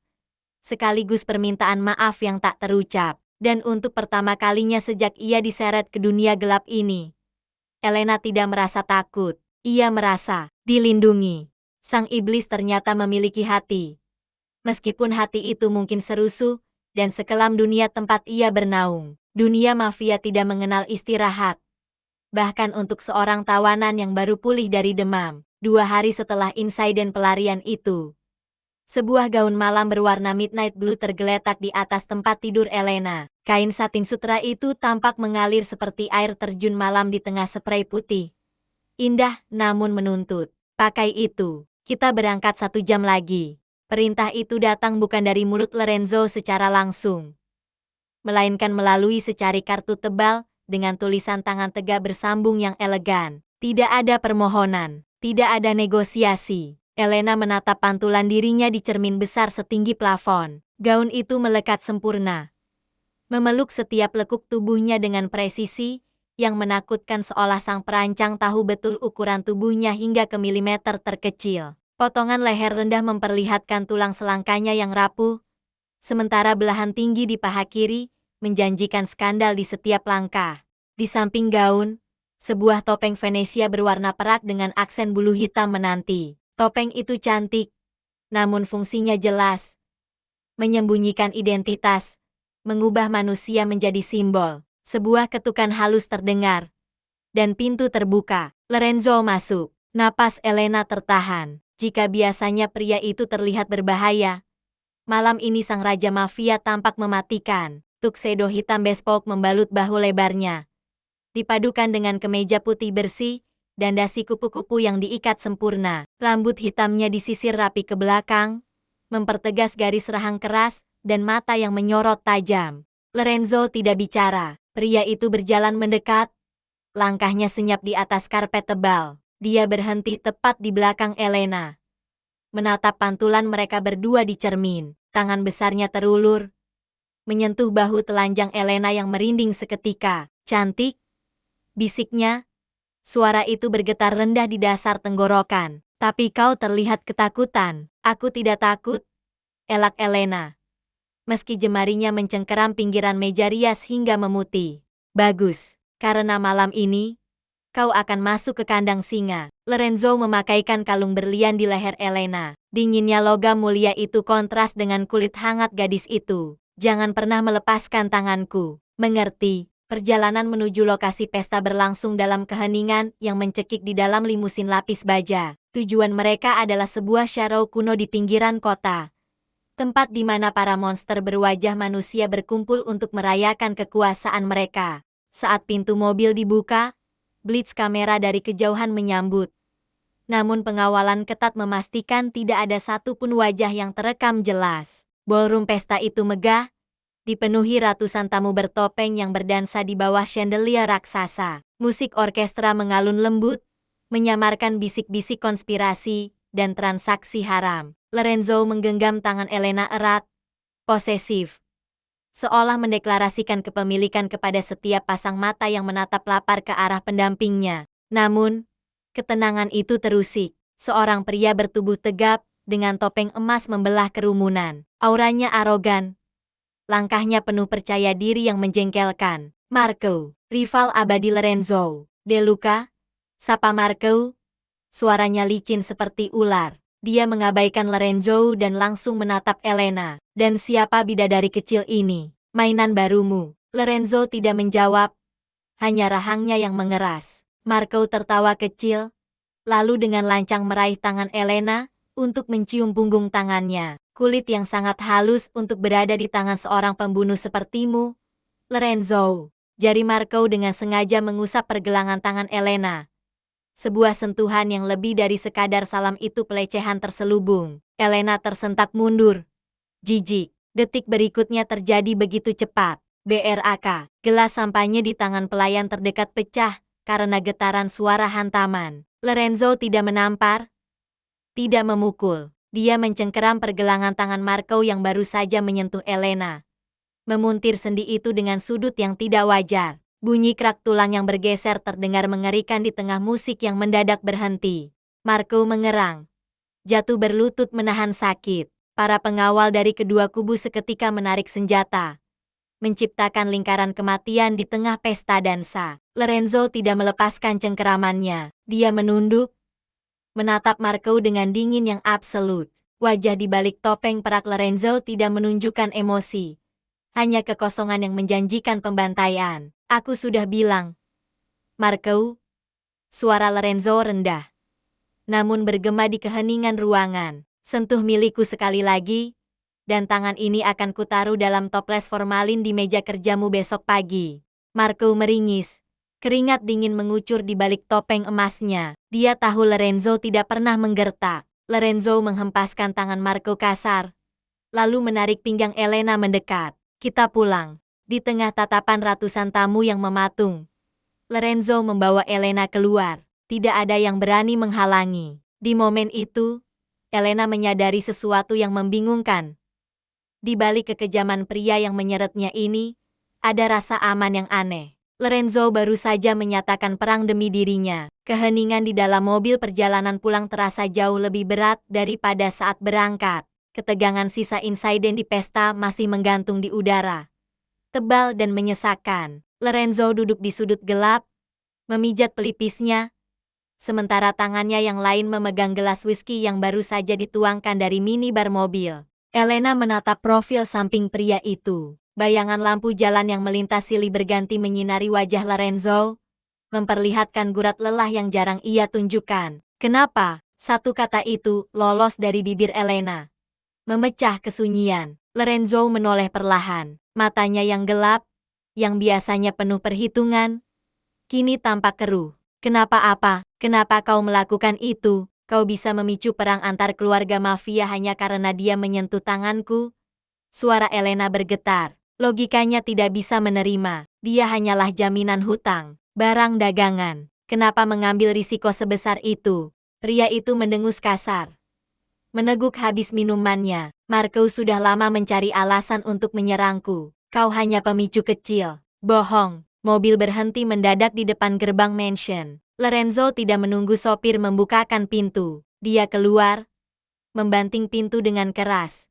sekaligus permintaan maaf yang tak terucap. Dan untuk pertama kalinya sejak ia diseret ke dunia gelap ini, Elena tidak merasa takut. Ia merasa dilindungi. Sang iblis ternyata memiliki hati. Meskipun hati itu mungkin serusuh, dan sekelam dunia tempat ia bernaung. Dunia mafia tidak mengenal istirahat. Bahkan untuk seorang tawanan yang baru pulih dari demam, 2 hari setelah insiden pelarian itu, sebuah gaun malam berwarna midnight blue tergeletak di atas tempat tidur Elena. Kain satin sutra itu tampak mengalir seperti air terjun malam di tengah spray putih. Indah namun menuntut. Pakai itu. Kita berangkat 1 jam lagi. Perintah itu datang bukan dari mulut Lorenzo secara langsung, melainkan melalui secari kartu tebal dengan tulisan tangan tegak bersambung yang elegan. Tidak ada permohonan, tidak ada negosiasi. Elena menatap pantulan dirinya di cermin besar setinggi plafon. Gaun itu melekat sempurna, memeluk setiap lekuk tubuhnya dengan presisi yang menakutkan, seolah sang perancang tahu betul ukuran tubuhnya hingga ke milimeter terkecil. Potongan leher rendah memperlihatkan tulang selangkanya yang rapuh, sementara belahan tinggi di paha kiri menjanjikan skandal di setiap langkah. Di samping gaun, sebuah topeng Venesia berwarna perak dengan aksen bulu hitam menanti. Topeng itu cantik, namun fungsinya jelas. Menyembunyikan identitas, mengubah manusia menjadi simbol. Sebuah ketukan halus terdengar, dan pintu terbuka. Lorenzo masuk. Napas Elena tertahan. Jika biasanya pria itu terlihat berbahaya, malam ini sang raja mafia tampak mematikan. Tuxedo hitam bespoke membalut bahu lebarnya, dipadukan dengan kemeja putih bersih dan dasi kupu-kupu yang diikat sempurna. Rambut hitamnya disisir rapi ke belakang, mempertegas garis rahang keras dan mata yang menyorot tajam. Lorenzo tidak bicara. Pria itu berjalan mendekat, langkahnya senyap di atas karpet tebal. Dia berhenti tepat di belakang Elena, menatap pantulan mereka berdua di cermin. Tangan besarnya terulur, menyentuh bahu telanjang Elena yang merinding seketika. Cantik, bisiknya. Suara itu bergetar rendah di dasar tenggorokan. Tapi kau terlihat ketakutan. Aku tidak takut, elak Elena. Meski jemarinya mencengkeram pinggiran meja rias hingga memutih. Bagus, karena malam ini, kau akan masuk ke kandang singa. Lorenzo memakaikan kalung berlian di leher Elena. Dinginnya logam mulia itu kontras dengan kulit hangat gadis itu. Jangan pernah melepaskan tanganku. Mengerti? Perjalanan menuju lokasi pesta berlangsung dalam keheningan yang mencekik di dalam limusin lapis baja. Tujuan mereka adalah sebuah syarau kuno di pinggiran kota. Tempat di mana para monster berwajah manusia berkumpul untuk merayakan kekuasaan mereka. Saat pintu mobil dibuka, blitz kamera dari kejauhan menyambut. Namun pengawalan ketat memastikan tidak ada satupun wajah yang terekam jelas. Ballroom pesta itu megah, dipenuhi ratusan tamu bertopeng yang berdansa di bawah chandelier raksasa. Musik orkestra mengalun lembut, menyamarkan bisik-bisik konspirasi dan transaksi haram. Lorenzo menggenggam tangan Elena erat, posesif, seolah mendeklarasikan kepemilikan kepada setiap pasang mata yang menatap lapar ke arah pendampingnya. Namun, ketenangan itu terusik. Seorang pria bertubuh tegap, dengan topeng emas membelah kerumunan. Auranya arogan, langkahnya penuh percaya diri yang menjengkelkan. Marco, rival abadi Lorenzo. De Luca, sapa Marco. Suaranya licin seperti ular. Dia mengabaikan Lorenzo dan langsung menatap Elena. Dan siapa bidadari kecil ini? Mainan barumu. Lorenzo tidak menjawab. Hanya rahangnya yang mengeras. Marco tertawa kecil, lalu dengan lancang meraih tangan Elena untuk mencium punggung tangannya. Kulit yang sangat halus untuk berada di tangan seorang pembunuh sepertimu, Lorenzo. Jari Marco dengan sengaja mengusap pergelangan tangan Elena. Sebuah sentuhan yang lebih dari sekadar salam itu pelecehan terselubung. Elena tersentak mundur. Jijik. Detik berikutnya terjadi begitu cepat. BRAK. Gelas sampahnya di tangan pelayan terdekat pecah karena getaran suara hantaman. Lorenzo tidak menampar, tidak memukul. Dia mencengkeram pergelangan tangan Marco yang baru saja menyentuh Elena. Memuntir sendi itu dengan sudut yang tidak wajar. Bunyi krak tulang yang bergeser terdengar mengerikan di tengah musik yang mendadak berhenti. Marco mengerang. Jatuh berlutut menahan sakit. Para pengawal dari kedua kubu seketika menarik senjata, menciptakan lingkaran kematian di tengah pesta dansa. Lorenzo tidak melepaskan cengkeramannya. Dia menunduk, menatap Marco dengan dingin yang absolut. Wajah di balik topeng perak Lorenzo tidak menunjukkan emosi. Hanya kekosongan yang menjanjikan pembantaian. Aku sudah bilang. Marco. Suara Lorenzo rendah, namun bergema di keheningan ruangan. Sentuh milikku sekali lagi, dan tangan ini akan kutaruh dalam toples formalin di meja kerjamu besok pagi. Marco meringis. Keringat dingin mengucur di balik topeng emasnya. Dia tahu Lorenzo tidak pernah menggertak. Lorenzo menghempaskan tangan Marco kasar, lalu menarik pinggang Elena mendekat. Kita pulang. Di tengah tatapan ratusan tamu yang mematung, Lorenzo membawa Elena keluar. Tidak ada yang berani menghalangi. Di momen itu, Elena menyadari sesuatu yang membingungkan. Di balik kekejaman pria yang menyeretnya ini, ada rasa aman yang aneh. Lorenzo baru saja menyatakan perang demi dirinya. Keheningan di dalam mobil perjalanan pulang terasa jauh lebih berat daripada saat berangkat. Ketegangan sisa insiden di pesta masih menggantung di udara, tebal dan menyesakkan. Lorenzo duduk di sudut gelap, memijat pelipisnya, sementara tangannya yang lain memegang gelas whisky yang baru saja dituangkan dari minibar mobil. Elena menatap profil samping pria itu. Bayangan lampu jalan yang melintas silih berganti menyinari wajah Lorenzo, memperlihatkan gurat lelah yang jarang ia tunjukkan. Kenapa? Satu kata itu lolos dari bibir Elena, memecah kesunyian. Lorenzo menoleh perlahan. Matanya yang gelap, yang biasanya penuh perhitungan, kini tampak keruh. Kenapa apa? Kenapa kau melakukan itu? Kau bisa memicu perang antar keluarga mafia hanya karena dia menyentuh tanganku? Suara Elena bergetar. Logikanya tidak bisa menerima. Dia hanyalah jaminan hutang, barang dagangan. Kenapa mengambil risiko sebesar itu? Pria itu mendengus kasar, meneguk habis minumannya. Marco sudah lama mencari alasan untuk menyerangku. Kau hanya pemicu kecil. Bohong. Mobil berhenti mendadak di depan gerbang mansion. Lorenzo tidak menunggu sopir membukakan pintu. Dia keluar, membanting pintu dengan keras,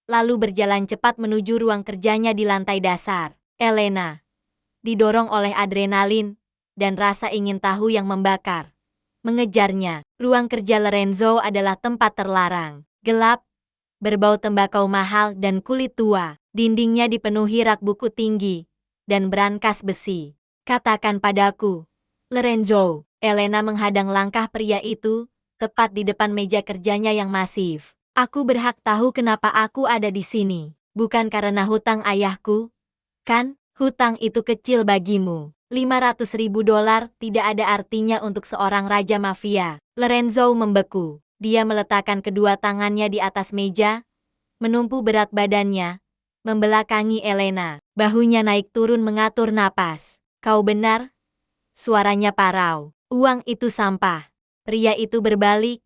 lalu berjalan cepat menuju ruang kerjanya di lantai dasar. Elena, didorong oleh adrenalin dan rasa ingin tahu yang membakar, mengejarnya. Ruang kerja Lorenzo adalah tempat terlarang, gelap, berbau tembakau mahal dan kulit tua. Dindingnya dipenuhi rak buku tinggi dan brankas besi. Katakan padaku, Lorenzo. Elena menghadang langkah pria itu, tepat di depan meja kerjanya yang masif. Aku berhak tahu kenapa aku ada di sini. Bukan karena hutang ayahku, kan? Hutang itu kecil bagimu. $500.000 tidak ada artinya untuk seorang raja mafia. Lorenzo membeku. Dia meletakkan kedua tangannya di atas meja, menumpu berat badannya, membelakangi Elena. Bahunya naik turun mengatur napas. Kau benar? Suaranya parau. Uang itu sampah. Pria itu berbalik,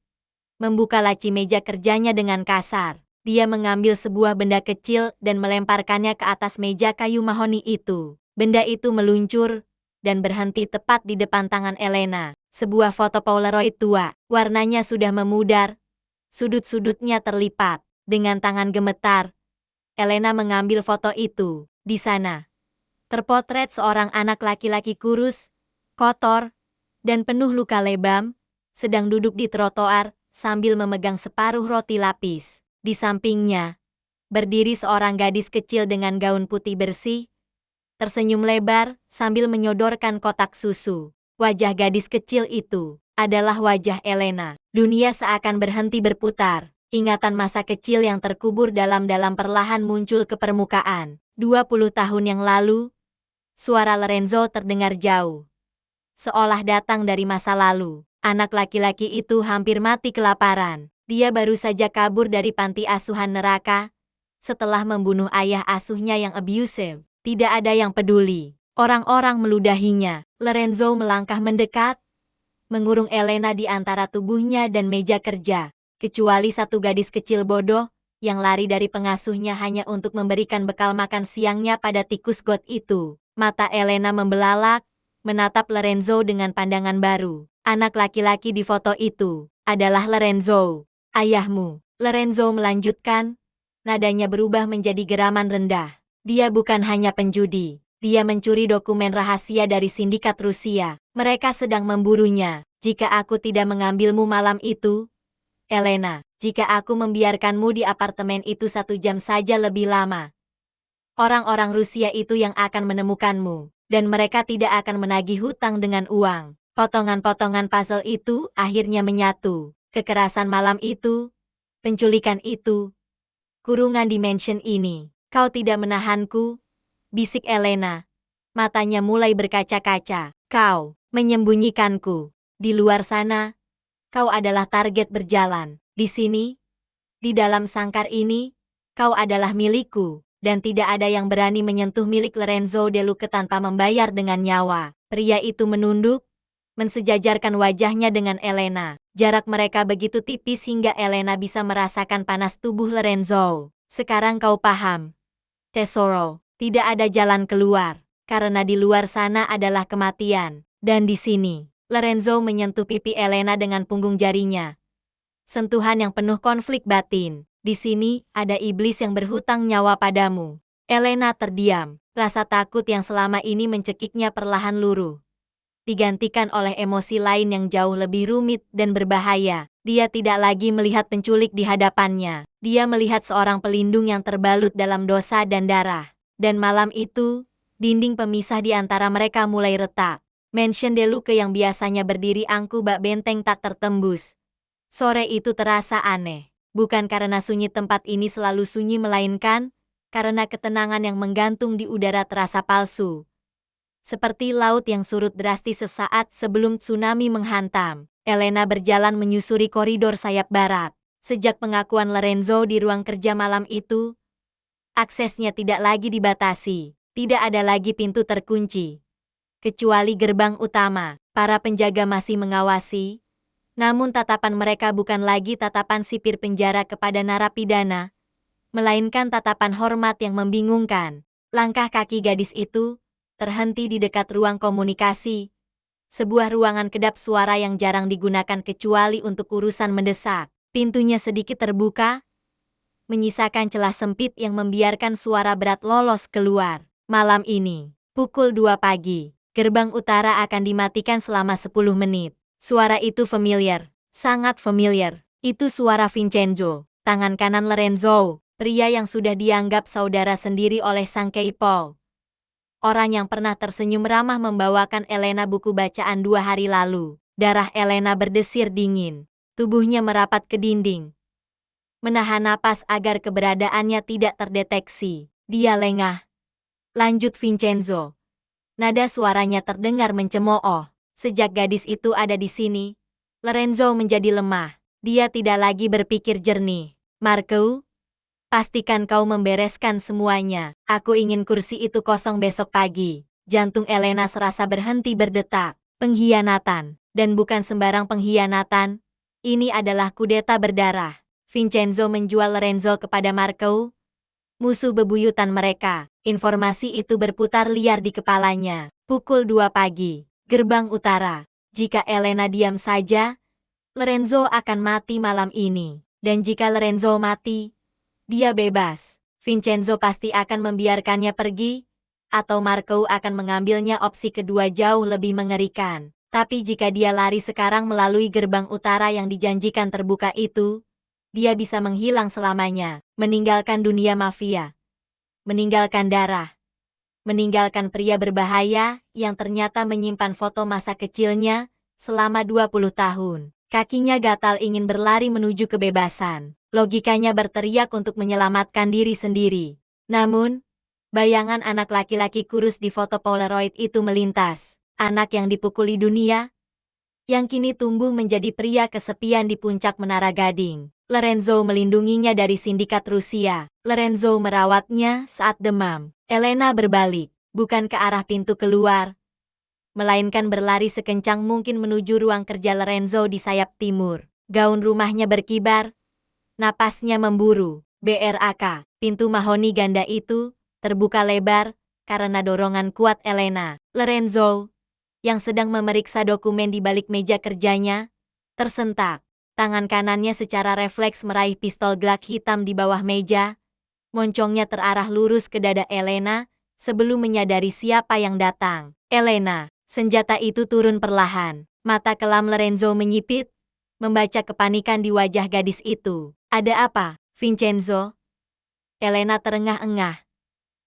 membuka laci meja kerjanya dengan kasar. Dia mengambil sebuah benda kecil dan melemparkannya ke atas meja kayu mahoni itu. Benda itu meluncur dan berhenti tepat di depan tangan Elena. Sebuah foto Polaroid tua. Warnanya sudah memudar. Sudut-sudutnya terlipat. Dengan tangan gemetar, Elena mengambil foto itu. Di sana, terpotret seorang anak laki-laki kurus, kotor, dan penuh luka lebam, sedang duduk di trotoar sambil memegang separuh roti lapis. Di sampingnya, berdiri seorang gadis kecil dengan gaun putih bersih, tersenyum lebar sambil menyodorkan kotak susu. Wajah gadis kecil itu adalah wajah Elena. Dunia seakan berhenti berputar. Ingatan masa kecil yang terkubur dalam-dalam perlahan muncul ke permukaan. 20 tahun yang lalu, suara Lorenzo terdengar jauh, seolah datang dari masa lalu. Anak laki-laki itu hampir mati kelaparan. Dia baru saja kabur dari panti asuhan neraka setelah membunuh ayah asuhnya yang abusive. Tidak ada yang peduli. Orang-orang meludahinya. Lorenzo melangkah mendekat, mengurung Elena di antara tubuhnya dan meja kerja. Kecuali satu gadis kecil bodoh yang lari dari pengasuhnya hanya untuk memberikan bekal makan siangnya pada tikus got itu. Mata Elena membelalak, menatap Lorenzo dengan pandangan baru. Anak laki-laki di foto itu adalah Lorenzo, ayahmu. Lorenzo melanjutkan, nadanya berubah menjadi geraman rendah. Dia bukan hanya penjudi. Dia mencuri dokumen rahasia dari sindikat Rusia. Mereka sedang memburunya. Jika aku tidak mengambilmu malam itu, Elena, jika aku membiarkanmu di apartemen itu 1 jam saja lebih lama, orang-orang Rusia itu yang akan menemukanmu, dan mereka tidak akan menagih hutang dengan uang. Potongan-potongan puzzle itu akhirnya menyatu. Kekerasan malam itu, penculikan itu, kurungan di mansion ini. Kau tidak menahanku, bisik Elena. Matanya mulai berkaca-kaca. Kau menyembunyikanku. Di luar sana, kau adalah target berjalan. Di sini, di dalam sangkar ini, kau adalah milikku. Dan tidak ada yang berani menyentuh milik Lorenzo De Luque tanpa membayar dengan nyawa. Pria itu menunduk, mensejajarkan wajahnya dengan Elena. Jarak mereka begitu tipis hingga Elena bisa merasakan panas tubuh Lorenzo. Sekarang kau paham, Tesoro. Tidak ada jalan keluar, karena di luar sana adalah kematian. Dan di sini, Lorenzo menyentuh pipi Elena dengan punggung jarinya. Sentuhan yang penuh konflik batin. Di sini, ada iblis yang berhutang nyawa padamu. Elena terdiam. Rasa takut yang selama ini mencekiknya perlahan luruh, digantikan oleh emosi lain yang jauh lebih rumit dan berbahaya. Dia tidak lagi melihat penculik di hadapannya. Dia melihat seorang pelindung yang terbalut dalam dosa dan darah. Dan malam itu, dinding pemisah di antara mereka mulai retak. Mansion De Luque yang biasanya berdiri angku bak benteng tak tertembus. Sore itu terasa aneh. Bukan karena sunyi tempat ini selalu sunyi, melainkan karena ketenangan yang menggantung di udara terasa palsu. Seperti laut yang surut drastis sesaat sebelum tsunami menghantam. Elena berjalan menyusuri koridor sayap barat. Sejak pengakuan Lorenzo di ruang kerja malam itu, aksesnya tidak lagi dibatasi. Tidak ada lagi pintu terkunci. Kecuali gerbang utama, para penjaga masih mengawasi. Namun tatapan mereka bukan lagi tatapan sipir penjara kepada narapidana, melainkan tatapan hormat yang membingungkan. Langkah kaki gadis itu terhenti di dekat ruang komunikasi, Sebuah ruangan kedap suara yang jarang digunakan kecuali untuk urusan mendesak. Pintunya sedikit terbuka, menyisakan celah sempit yang membiarkan suara berat lolos keluar. Malam ini, pukul 2 pagi, gerbang utara akan dimatikan selama 10 menit. Suara itu familiar, sangat familiar. Itu suara Vincenzo, tangan kanan Lorenzo, pria yang sudah dianggap saudara sendiri oleh Sang Keipol. Orang yang pernah tersenyum ramah membawakan Elena buku bacaan 2 hari lalu. Darah Elena berdesir dingin. Tubuhnya merapat ke dinding. Menahan napas agar keberadaannya tidak terdeteksi. Dia lengah. Lanjut Vincenzo. Nada suaranya terdengar mencemooh. Sejak gadis itu ada di sini, Lorenzo menjadi lemah. Dia tidak lagi berpikir jernih. Marco, pastikan kau membereskan semuanya. Aku ingin kursi itu kosong besok pagi. Jantung Elena serasa berhenti berdetak. Pengkhianatan. Dan bukan sembarang pengkhianatan. Ini adalah kudeta berdarah. Vincenzo menjual Lorenzo kepada Marco, musuh bebuyutan mereka. Informasi itu berputar liar di kepalanya. Pukul 2 pagi. Gerbang utara. Jika Elena diam saja, Lorenzo akan mati malam ini. Dan jika Lorenzo mati, dia bebas. Vincenzo pasti akan membiarkannya pergi, atau Marco akan mengambilnya. Opsi kedua jauh lebih mengerikan. Tapi jika dia lari sekarang melalui gerbang utara yang dijanjikan terbuka itu, dia bisa menghilang selamanya, meninggalkan dunia mafia, meninggalkan darah, meninggalkan pria berbahaya yang ternyata menyimpan foto masa kecilnya selama 20 tahun. Kakinya gatal ingin berlari menuju kebebasan. Logikanya berteriak untuk menyelamatkan diri sendiri. Namun, bayangan anak laki-laki kurus di foto Polaroid itu melintas. Anak yang dipukuli dunia, yang kini tumbuh menjadi pria kesepian di puncak Menara Gading. Lorenzo melindunginya dari sindikat Rusia. Lorenzo merawatnya saat demam. Elena berbalik, bukan ke arah pintu keluar, melainkan berlari sekencang mungkin menuju ruang kerja Lorenzo di sayap timur. Gaun rumahnya berkibar, napasnya memburu. BRAK, pintu mahoni ganda itu terbuka lebar karena dorongan kuat Elena. Lorenzo, yang sedang memeriksa dokumen di balik meja kerjanya, tersentak. Tangan kanannya secara refleks meraih pistol Glock hitam di bawah meja. Moncongnya terarah lurus ke dada Elena sebelum menyadari siapa yang datang. Elena, senjata itu turun perlahan. Mata kelam Lorenzo menyipit, membaca kepanikan di wajah gadis itu. Ada apa, Vincenzo? Elena terengah-engah.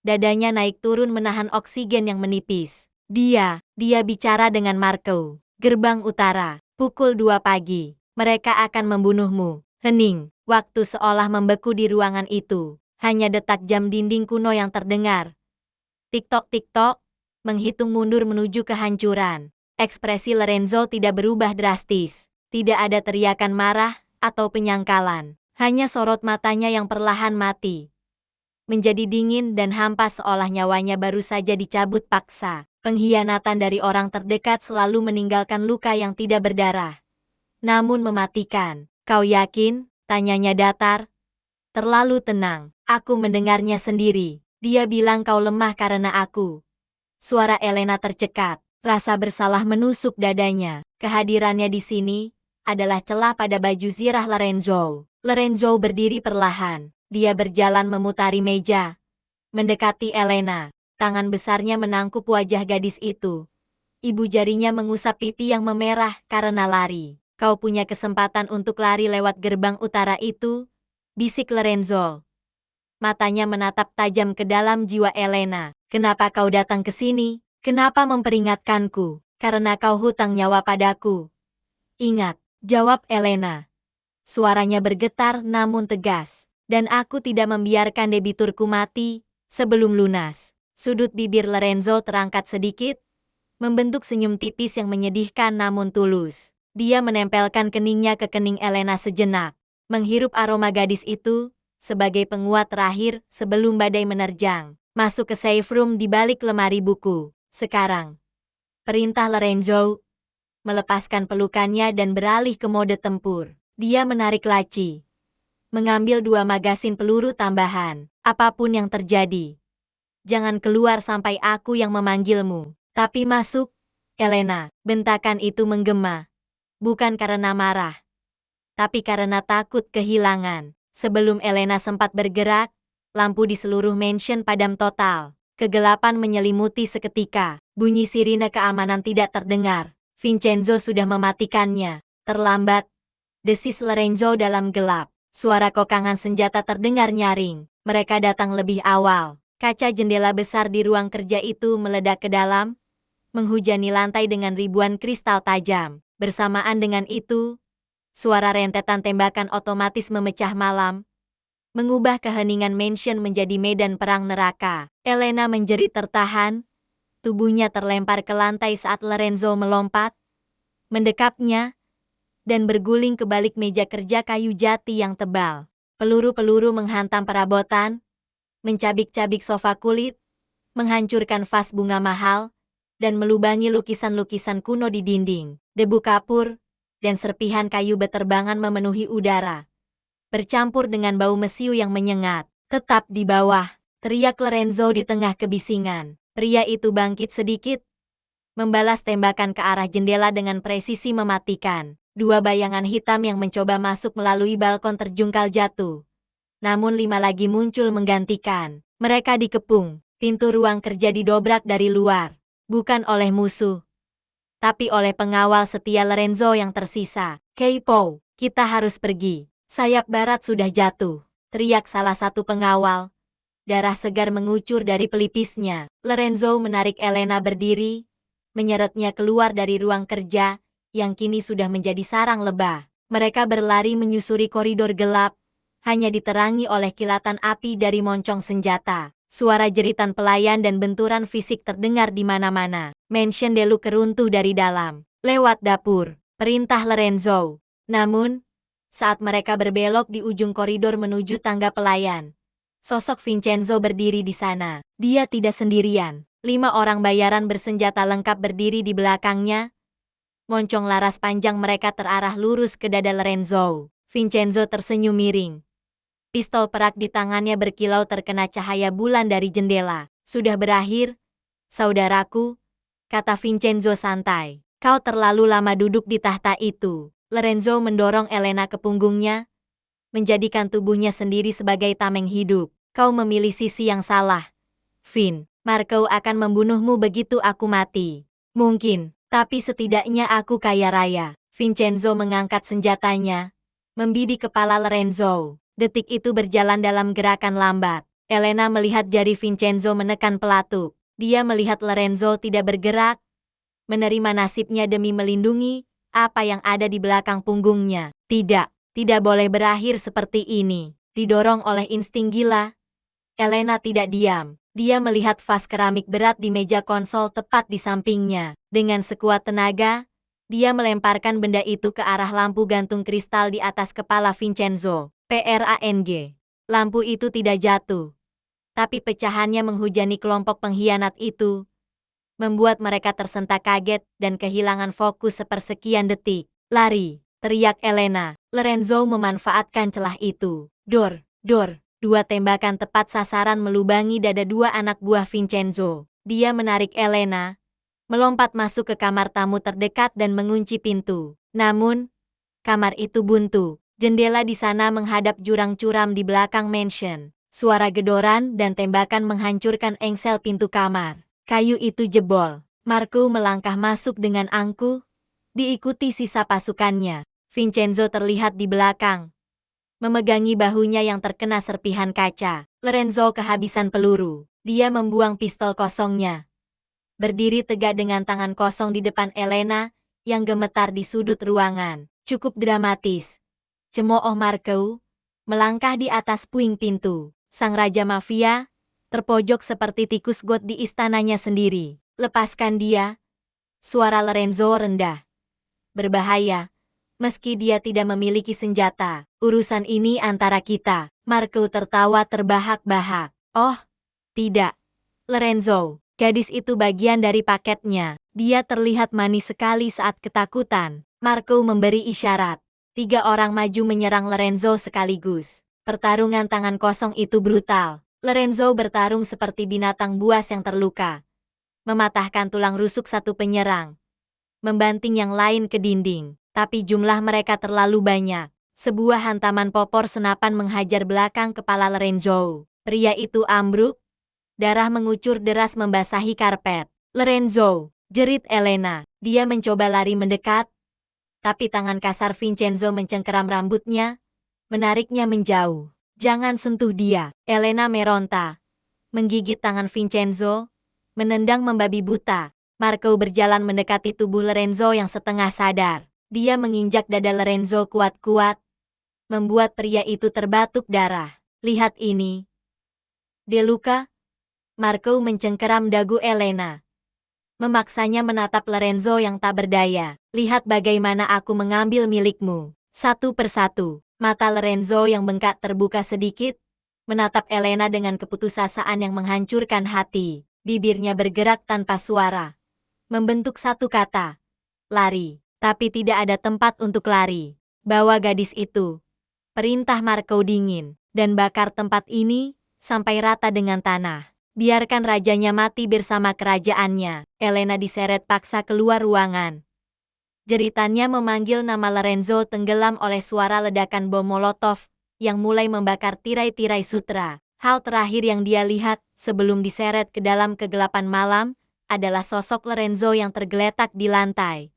Dadanya naik turun menahan oksigen yang menipis. Dia bicara dengan Marco. Gerbang utara, pukul 2 pagi. Mereka akan membunuhmu. Hening, waktu seolah membeku di ruangan itu. Hanya detak jam dinding kuno yang terdengar. Tik-tok, menghitung mundur menuju kehancuran. Ekspresi Lorenzo tidak berubah drastis. Tidak ada teriakan marah atau penyangkalan. Hanya sorot matanya yang perlahan mati. Menjadi dingin dan hampa seolah nyawanya baru saja dicabut paksa. Pengkhianatan dari orang terdekat selalu meninggalkan luka yang tidak berdarah, namun mematikan. Kau yakin? Tanyanya datar. Terlalu tenang. Aku mendengarnya sendiri. Dia bilang kau lemah karena aku. Suara Elena tercekat. Rasa bersalah menusuk dadanya. Kehadirannya di sini adalah celah pada baju zirah Lorenzo. Lorenzo berdiri perlahan. Dia berjalan memutari meja, mendekati Elena. Tangan besarnya menangkup wajah gadis itu. Ibu jarinya mengusap pipi yang memerah karena lari. Kau punya kesempatan untuk lari lewat gerbang utara itu, bisik Lorenzo. Matanya menatap tajam ke dalam jiwa Elena. Kenapa kau datang ke sini? Kenapa memperingatkanku? Karena kau hutang nyawa padaku. Ingat, jawab Elena. Suaranya bergetar namun tegas. Dan aku tidak membiarkan debiturku mati sebelum lunas. Sudut bibir Lorenzo terangkat sedikit, membentuk senyum tipis yang menyedihkan namun tulus. Dia menempelkan keningnya ke kening Elena sejenak, menghirup aroma gadis itu sebagai penguat terakhir sebelum badai menerjang. Masuk ke safe room di balik lemari buku. Sekarang, perintah Lorenzo, melepaskan pelukannya dan beralih ke mode tempur. Dia menarik laci, mengambil 2 magasin peluru tambahan. Apapun yang terjadi, jangan keluar sampai aku yang memanggilmu. Tapi masuk, Elena, bentakan itu menggema. Bukan karena marah, tapi karena takut kehilangan. Sebelum Elena sempat bergerak, lampu di seluruh mansion padam total. Kegelapan menyelimuti seketika. Bunyi sirine keamanan tidak terdengar. Vincenzo sudah mematikannya. Terlambat, desis Lorenzo dalam gelap. Suara kokangan senjata terdengar nyaring. Mereka datang lebih awal. Kaca jendela besar di ruang kerja itu meledak ke dalam, menghujani lantai dengan ribuan kristal tajam. Bersamaan dengan itu, suara rentetan tembakan otomatis memecah malam, mengubah keheningan mansion menjadi medan perang neraka. Elena menjerit tertahan, tubuhnya terlempar ke lantai saat Lorenzo melompat, mendekapnya, dan berguling ke balik meja kerja kayu jati yang tebal. Peluru-peluru menghantam perabotan, mencabik-cabik sofa kulit, menghancurkan vas bunga mahal, dan melubangi lukisan-lukisan kuno di dinding. Debu kapur dan serpihan kayu beterbangan memenuhi udara, bercampur dengan bau mesiu yang menyengat. Tetap di bawah, teriak Lorenzo di tengah kebisingan. Pria itu bangkit sedikit, membalas tembakan ke arah jendela dengan presisi mematikan. Dua bayangan hitam yang mencoba masuk melalui balkon terjungkal jatuh. Namun 5 lagi muncul menggantikan. Mereka dikepung. Pintu ruang kerja didobrak dari luar. Bukan oleh musuh, tapi oleh pengawal setia Lorenzo yang tersisa. Keipo, kita harus pergi. Sayap barat sudah jatuh, teriak salah satu pengawal. Darah segar mengucur dari pelipisnya. Lorenzo menarik Elena berdiri, menyeretnya keluar dari ruang kerja, yang kini sudah menjadi sarang lebah. Mereka berlari menyusuri koridor gelap, hanya diterangi oleh kilatan api dari moncong senjata. Suara jeritan pelayan dan benturan fisik terdengar di mana-mana. Mansion Deluxe runtuh dari dalam. Lewat dapur, perintah Lorenzo. Namun, saat mereka berbelok di ujung koridor menuju tangga pelayan, sosok Vincenzo berdiri di sana. Dia tidak sendirian. 5 orang bayaran bersenjata lengkap berdiri di belakangnya. Moncong laras panjang mereka terarah lurus ke dada Lorenzo. Vincenzo tersenyum miring. Pistol perak di tangannya berkilau terkena cahaya bulan dari jendela. Sudah berakhir, saudaraku, kata Vincenzo santai. Kau terlalu lama duduk di tahta itu. Lorenzo mendorong Elena ke punggungnya, menjadikan tubuhnya sendiri sebagai tameng hidup. Kau memilih sisi yang salah, Vin. Marco akan membunuhmu begitu aku mati. Mungkin, tapi setidaknya aku kaya raya. Vincenzo mengangkat senjatanya, membidik kepala Lorenzo. Detik itu berjalan dalam gerakan lambat. Elena melihat jari Vincenzo menekan pelatuk. Dia melihat Lorenzo tidak bergerak, menerima nasibnya demi melindungi apa yang ada di belakang punggungnya. Tidak boleh berakhir seperti ini. Didorong oleh insting gila, Elena tidak diam. Dia melihat vas keramik berat di meja konsol tepat di sampingnya. Dengan sekuat tenaga, dia melemparkan benda itu ke arah lampu gantung kristal di atas kepala Vincenzo. PRANG. Lampu itu tidak jatuh, tapi pecahannya menghujani kelompok pengkhianat itu, membuat mereka tersentak kaget dan kehilangan fokus sepersekian detik. Lari, teriak Elena. Lorenzo memanfaatkan celah itu. Dor. Dua tembakan tepat sasaran melubangi dada dua anak buah Vincenzo. Dia menarik Elena, melompat masuk ke kamar tamu terdekat dan mengunci pintu. Namun, kamar itu buntu. Jendela di sana menghadap jurang curam di belakang mansion. Suara gedoran dan tembakan menghancurkan engsel pintu kamar. Kayu itu jebol. Marco melangkah masuk dengan angkuh, diikuti sisa pasukannya. Vincenzo terlihat di belakang, memegangi bahunya yang terkena serpihan kaca. Lorenzo kehabisan peluru. Dia membuang pistol kosongnya, berdiri tegak dengan tangan kosong di depan Elena, yang gemetar di sudut ruangan. Cukup dramatis, cemooh Marco, melangkah di atas puing pintu. Sang Raja Mafia, terpojok seperti tikus got di istananya sendiri. Lepaskan dia. Suara Lorenzo rendah. Berbahaya. Meski dia tidak memiliki senjata, urusan ini antara kita. Marco tertawa terbahak-bahak. Oh, tidak. Lorenzo, gadis itu bagian dari paketnya. Dia terlihat manis sekali saat ketakutan. Marco memberi isyarat. 3 orang maju menyerang Lorenzo sekaligus. Pertarungan tangan kosong itu brutal. Lorenzo bertarung seperti binatang buas yang terluka, mematahkan tulang rusuk satu penyerang, membanting yang lain ke dinding. Tapi jumlah mereka terlalu banyak. Sebuah hantaman popor senapan menghajar belakang kepala Lorenzo. Pria itu ambruk. Darah mengucur deras membasahi karpet. Lorenzo, jerit Elena. Dia mencoba lari mendekat. Tapi tangan kasar Vincenzo mencengkeram rambutnya. Menariknya menjauh. Jangan sentuh dia. Elena meronta. Menggigit tangan Vincenzo. Menendang membabi buta. Marco berjalan mendekati tubuh Lorenzo yang setengah sadar. Dia menginjak dada Lorenzo kuat-kuat. Membuat pria itu terbatuk darah. Lihat ini. De Luca. Marco mencengkeram dagu Elena. Memaksanya menatap Lorenzo yang tak berdaya. Lihat bagaimana aku mengambil milikmu. Satu persatu. Mata Lorenzo yang bengkak terbuka sedikit. Menatap Elena dengan keputusasaan yang menghancurkan hati. Bibirnya bergerak tanpa suara. Membentuk satu kata. Lari. Tapi tidak ada tempat untuk lari. Bawa gadis itu. Perintah Marco dingin. Dan bakar tempat ini sampai rata dengan tanah. Biarkan rajanya mati bersama kerajaannya. Elena diseret paksa keluar ruangan. Jeritannya memanggil nama Lorenzo tenggelam oleh suara ledakan bom Molotov yang mulai membakar tirai-tirai sutra. Hal terakhir yang dia lihat sebelum diseret ke dalam kegelapan malam adalah sosok Lorenzo yang tergeletak di lantai.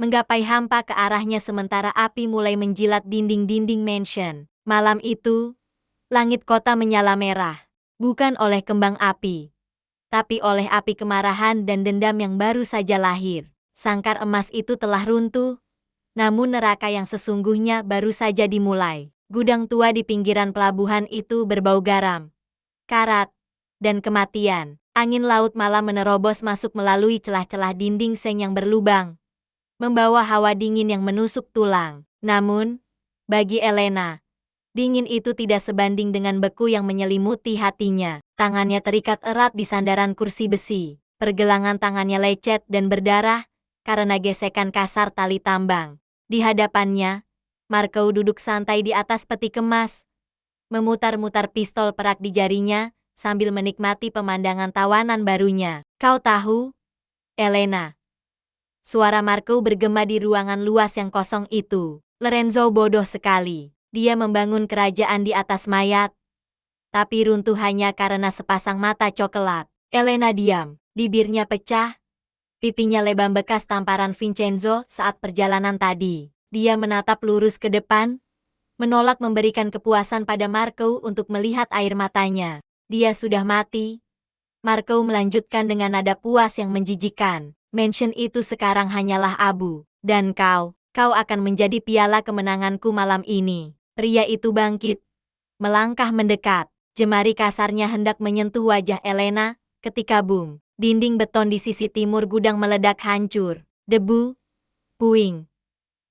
Menggapai hampa ke arahnya sementara api mulai menjilat dinding-dinding mansion. Malam itu, langit kota menyala merah. Bukan oleh kembang api, tapi oleh api kemarahan dan dendam yang baru saja lahir. Sangkar emas itu telah runtuh, namun neraka yang sesungguhnya baru saja dimulai. Gudang tua di pinggiran pelabuhan itu berbau garam, karat, dan kematian. Angin laut malam menerobos masuk melalui celah-celah dinding seng yang berlubang, membawa hawa dingin yang menusuk tulang. Namun, bagi Elena, dingin itu tidak sebanding dengan beku yang menyelimuti hatinya. Tangannya terikat erat di sandaran kursi besi. Pergelangan tangannya lecet dan berdarah karena gesekan kasar tali tambang. Di hadapannya, Marco duduk santai di atas peti kemas, memutar-mutar pistol perak di jarinya sambil menikmati pemandangan tawanan barunya. Kau tahu, Elena? Suara Marco bergema di ruangan luas yang kosong itu. Lorenzo bodoh sekali. Dia membangun kerajaan di atas mayat, tapi runtuh hanya karena sepasang mata coklat. Elena diam, bibirnya pecah, pipinya lebam bekas tamparan Vincenzo saat perjalanan tadi. Dia menatap lurus ke depan, menolak memberikan kepuasan pada Marco untuk melihat air matanya. Dia sudah mati. Marco melanjutkan dengan nada puas yang menjijikan. Mansion itu sekarang hanyalah abu. Dan kau akan menjadi piala kemenanganku malam ini. Pria itu bangkit, melangkah mendekat. Jemari kasarnya hendak menyentuh wajah Elena, ketika boom. Dinding beton di sisi timur gudang meledak hancur. Debu, puing,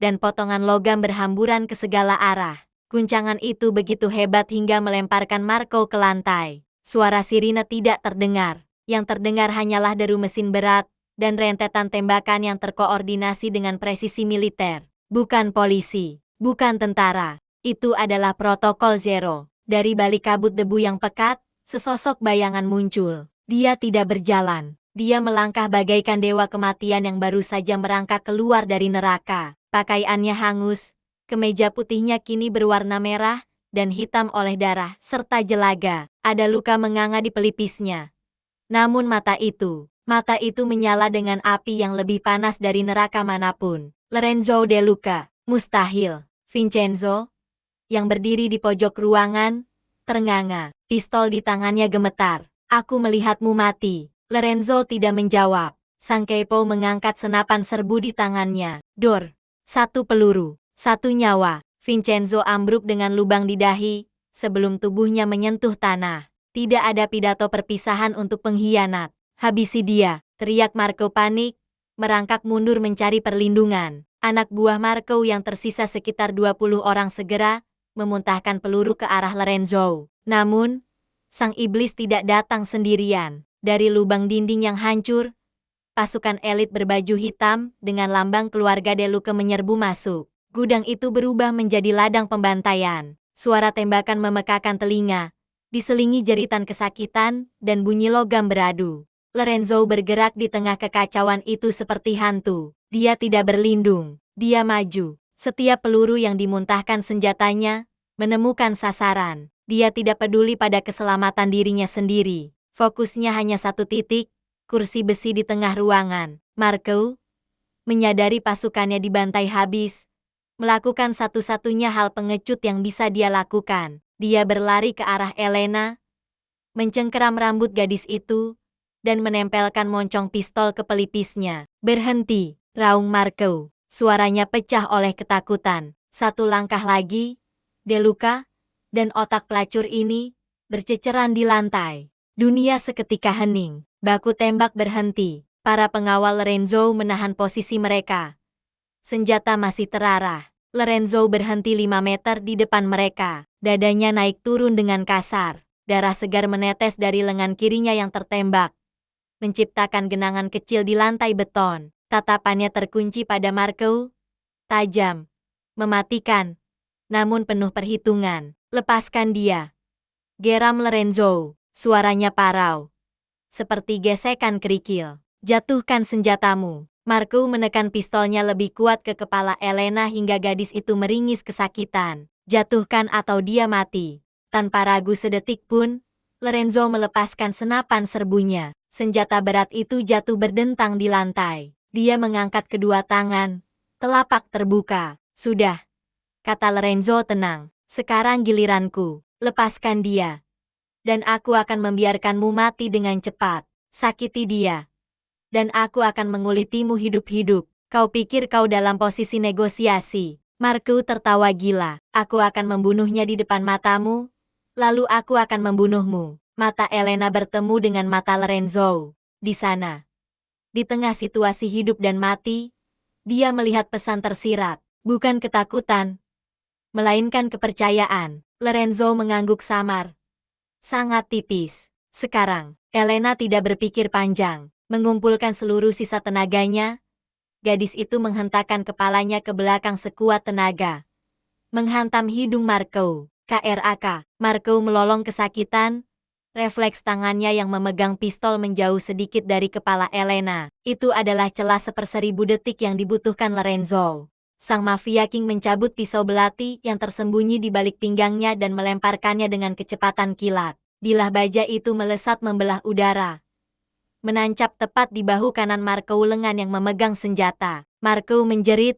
dan potongan logam berhamburan ke segala arah. Guncangan itu begitu hebat hingga melemparkan Marco ke lantai. Suara sirine tidak terdengar. Yang terdengar hanyalah deru mesin berat dan rentetan tembakan yang terkoordinasi dengan presisi militer. Bukan polisi, bukan tentara. Itu adalah protokol Zero. Dari balik kabut debu yang pekat, sesosok bayangan muncul. Dia tidak berjalan. Dia melangkah bagaikan dewa kematian yang baru saja merangkak keluar dari neraka. Pakaiannya hangus, kemeja putihnya kini berwarna merah dan hitam oleh darah serta jelaga. Ada luka menganga di pelipisnya. Namun mata itu menyala dengan api yang lebih panas dari neraka manapun. Lorenzo De Luca, mustahil. Vincenzo, yang berdiri di pojok ruangan, ternganga. Pistol di tangannya gemetar. Aku melihatmu mati. Lorenzo tidak menjawab. Sang kepo mengangkat senapan serbu di tangannya. Dor. Satu peluru. Satu nyawa. Vincenzo ambruk dengan lubang di dahi, sebelum tubuhnya menyentuh tanah. Tidak ada pidato perpisahan untuk pengkhianat. Habisi dia, teriak Marco panik, merangkak mundur mencari perlindungan. Anak buah Marco yang tersisa sekitar 20 orang segera memuntahkan peluru ke arah Lorenzo. Namun, sang iblis tidak datang sendirian. Dari lubang dinding yang hancur, pasukan elit berbaju hitam dengan lambang keluarga De Luca menyerbu masuk. Gudang itu berubah menjadi ladang pembantaian. Suara tembakan memekakan telinga, diselingi jeritan kesakitan dan bunyi logam beradu. Lorenzo bergerak di tengah kekacauan itu seperti hantu. Dia tidak berlindung. Dia maju. Setiap peluru yang dimuntahkan senjatanya menemukan sasaran. Dia tidak peduli pada keselamatan dirinya sendiri. Fokusnya hanya satu titik, kursi besi di tengah ruangan. Marco menyadari pasukannya dibantai habis. Melakukan satu-satunya hal pengecut yang bisa dia lakukan. Dia berlari ke arah Elena, mencengkeram rambut gadis itu, dan menempelkan moncong pistol ke pelipisnya. Berhenti, raung Marco. Suaranya pecah oleh ketakutan. Satu langkah lagi, Deluca dan otak pelacur ini berceceran di lantai. Dunia seketika hening. Baku tembak berhenti. Para pengawal Lorenzo menahan posisi mereka. Senjata masih terarah. Lorenzo berhenti 5 meter di depan mereka. Dadanya naik turun dengan kasar. Darah segar menetes dari lengan kirinya yang tertembak, menciptakan genangan kecil di lantai beton. Tatapannya terkunci pada Marco. Tajam. Mematikan. Namun penuh perhitungan. Lepaskan dia. Geram Lorenzo. Suaranya parau. Seperti gesekan kerikil. Jatuhkan senjatamu. Marco menekan pistolnya lebih kuat ke kepala Elena hingga gadis itu meringis kesakitan. Jatuhkan atau dia mati. Tanpa ragu sedetik pun, Lorenzo melepaskan senapan serbunya. Senjata berat itu jatuh berdentang di lantai. Dia mengangkat kedua tangan. Telapak terbuka. Sudah, kata Lorenzo tenang. Sekarang giliranku. Lepaskan dia. Dan aku akan membiarkanmu mati dengan cepat. Sakiti dia. Dan aku akan mengulitimu hidup-hidup. Kau pikir kau dalam posisi negosiasi? Marco tertawa gila. Aku akan membunuhnya di depan matamu. Lalu aku akan membunuhmu. Mata Elena bertemu dengan mata Lorenzo. Di sana, di tengah situasi hidup dan mati, dia melihat pesan tersirat. Bukan ketakutan, melainkan kepercayaan. Lorenzo mengangguk samar. Sangat tipis. Sekarang, Elena tidak berpikir panjang. Mengumpulkan seluruh sisa tenaganya, gadis itu menghentakkan kepalanya ke belakang sekuat tenaga. Menghantam hidung Marco. KRAK. Marco melolong kesakitan. Refleks tangannya yang memegang pistol menjauh sedikit dari kepala Elena. Itu adalah celah 1/1000 detik yang dibutuhkan Lorenzo. Sang Mafia King mencabut pisau belati yang tersembunyi di balik pinggangnya dan melemparkannya dengan kecepatan kilat. Bilah baja itu melesat membelah udara, menancap tepat di bahu kanan Marco lengan yang memegang senjata. Marco menjerit.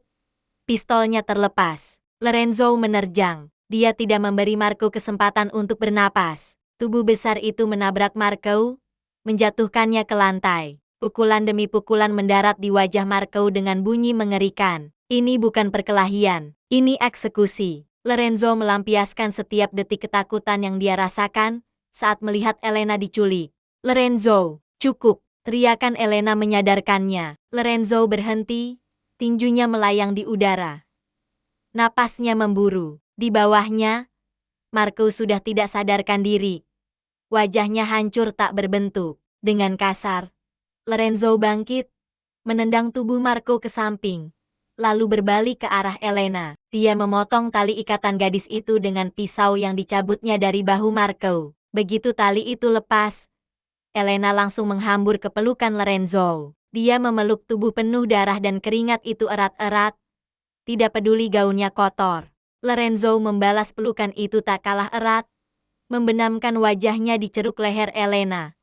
Pistolnya terlepas. Lorenzo menerjang. Dia tidak memberi Marco kesempatan untuk bernapas. Tubuh besar itu menabrak Marco, menjatuhkannya ke lantai. Pukulan demi pukulan mendarat di wajah Marco dengan bunyi mengerikan. Ini bukan perkelahian. Ini eksekusi. Lorenzo melampiaskan setiap detik ketakutan yang dia rasakan saat melihat Elena diculik. Lorenzo! Cukup, teriakan Elena menyadarkannya. Lorenzo berhenti, tinjunya melayang di udara. Napasnya memburu. Di bawahnya, Marco sudah tidak sadarkan diri. Wajahnya hancur tak berbentuk. Dengan kasar, Lorenzo bangkit, menendang tubuh Marco ke samping, lalu berbalik ke arah Elena. Dia memotong tali ikatan gadis itu dengan pisau yang dicabutnya dari bahu Marco. Begitu tali itu lepas, Elena langsung menghambur ke pelukan Lorenzo. Dia memeluk tubuh penuh darah dan keringat itu erat-erat. Tidak peduli gaunnya kotor. Lorenzo membalas pelukan itu tak kalah erat. Membenamkan wajahnya di ceruk leher Elena.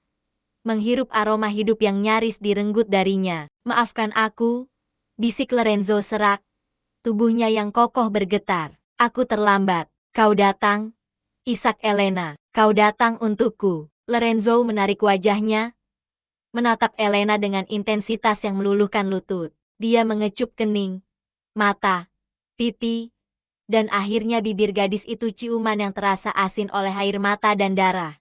Menghirup aroma hidup yang nyaris direnggut darinya. Maafkan aku, bisik Lorenzo serak. Tubuhnya yang kokoh bergetar. Aku terlambat. Kau datang, isak Elena. Kau datang untukku. Lorenzo menarik wajahnya, menatap Elena dengan intensitas yang meluluhkan lutut. Dia mengecup kening, mata, pipi, dan akhirnya bibir gadis itu ciuman yang terasa asin oleh air mata dan darah.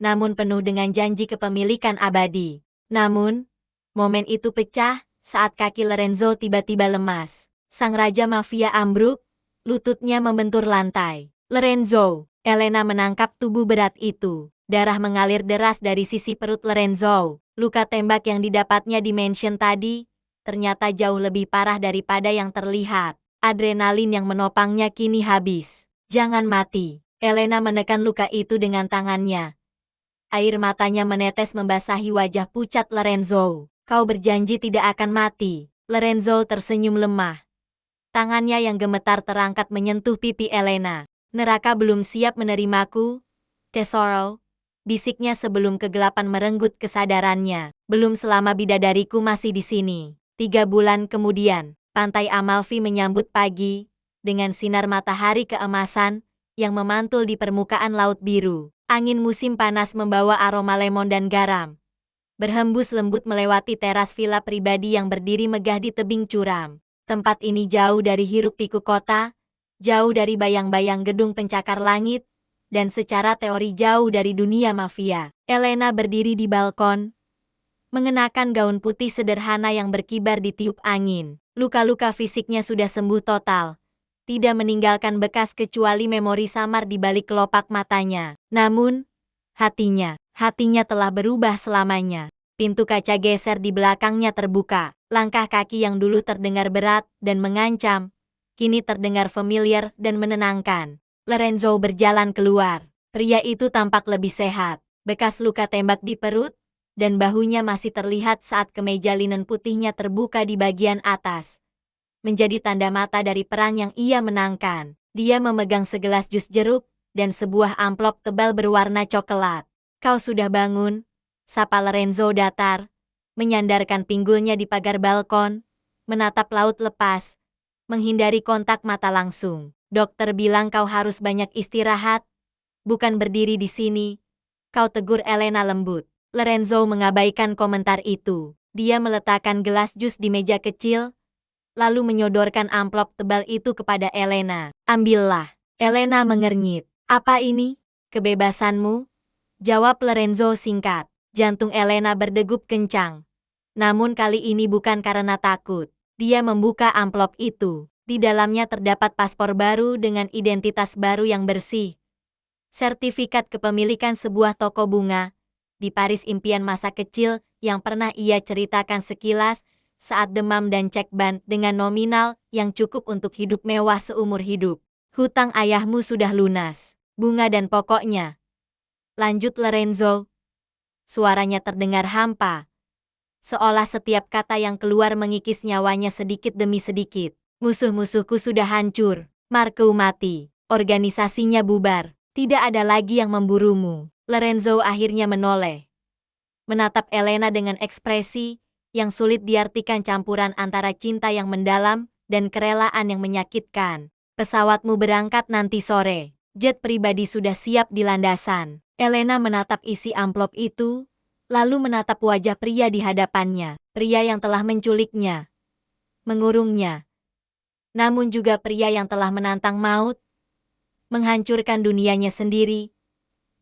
Namun penuh dengan janji kepemilikan abadi. Namun, momen itu pecah saat kaki Lorenzo tiba-tiba lemas. Sang Raja Mafia ambruk, lututnya membentur lantai. Lorenzo! Elena menangkap tubuh berat itu. Darah mengalir deras dari sisi perut Lorenzo. Luka tembak yang didapatnya di mansion tadi ternyata jauh lebih parah daripada yang terlihat. Adrenalin yang menopangnya kini habis. Jangan mati. Elena menekan luka itu dengan tangannya. Air matanya menetes membasahi wajah pucat Lorenzo. Kau berjanji tidak akan mati. Lorenzo tersenyum lemah. Tangannya yang gemetar terangkat menyentuh pipi Elena. Neraka belum siap menerimaku, Tesoro, bisiknya sebelum kegelapan merenggut kesadarannya. Belum selama bidadariku masih di sini. 3 bulan kemudian, pantai Amalfi menyambut pagi, dengan sinar matahari keemasan, yang memantul di permukaan laut biru. Angin musim panas membawa aroma lemon dan garam. Berhembus lembut melewati teras villa pribadi yang berdiri megah di tebing curam. Tempat ini jauh dari hiruk-pikuk kota, jauh dari bayang-bayang gedung pencakar langit, dan secara teori jauh dari dunia mafia. Elena berdiri di balkon, mengenakan gaun putih sederhana yang berkibar di tiup angin. Luka-luka fisiknya sudah sembuh total. Tidak meninggalkan bekas kecuali memori samar di balik kelopak matanya. Namun, hatinya telah berubah selamanya. Pintu kaca geser di belakangnya terbuka. Langkah kaki yang dulu terdengar berat dan mengancam, kini terdengar familiar dan menenangkan. Lorenzo berjalan keluar. Pria itu tampak lebih sehat. Bekas luka tembak di perut, dan bahunya masih terlihat saat kemeja linen putihnya terbuka di bagian atas. Menjadi tanda mata dari perang yang ia menangkan. Dia memegang segelas jus jeruk, dan sebuah amplop tebal berwarna coklat. Kau sudah bangun? Sapa Lorenzo datar, menyandarkan pinggulnya di pagar balkon, menatap laut lepas, menghindari kontak mata langsung. Dokter bilang kau harus banyak istirahat, bukan berdiri di sini. Kau tegur Elena lembut. Lorenzo mengabaikan komentar itu. Dia meletakkan gelas jus di meja kecil, lalu menyodorkan amplop tebal itu kepada Elena. Ambillah. Elena mengernyit. Apa ini? Kebebasanmu? Jawab Lorenzo singkat. Jantung Elena berdegup kencang. Namun kali ini bukan karena takut. Dia membuka amplop itu. Di dalamnya terdapat paspor baru dengan identitas baru yang bersih. Sertifikat kepemilikan sebuah toko bunga di Paris, impian masa kecil yang pernah ia ceritakan sekilas saat demam, dan cek ban dengan nominal yang cukup untuk hidup mewah seumur hidup. Hutang ayahmu sudah lunas. Bunga dan pokoknya. Lanjut Lorenzo. Suaranya terdengar hampa. Seolah setiap kata yang keluar mengikis nyawanya sedikit demi sedikit. Musuh-musuhku sudah hancur. Marco mati. Organisasinya bubar. Tidak ada lagi yang memburumu. Lorenzo akhirnya menoleh. Menatap Elena dengan ekspresi yang sulit diartikan, campuran antara cinta yang mendalam dan kerelaan yang menyakitkan. Pesawatmu berangkat nanti sore. Jet pribadi sudah siap di landasan. Elena menatap isi amplop itu, lalu menatap wajah pria di hadapannya. Pria yang telah menculiknya, mengurungnya. Namun juga pria yang telah menantang maut, menghancurkan dunianya sendiri,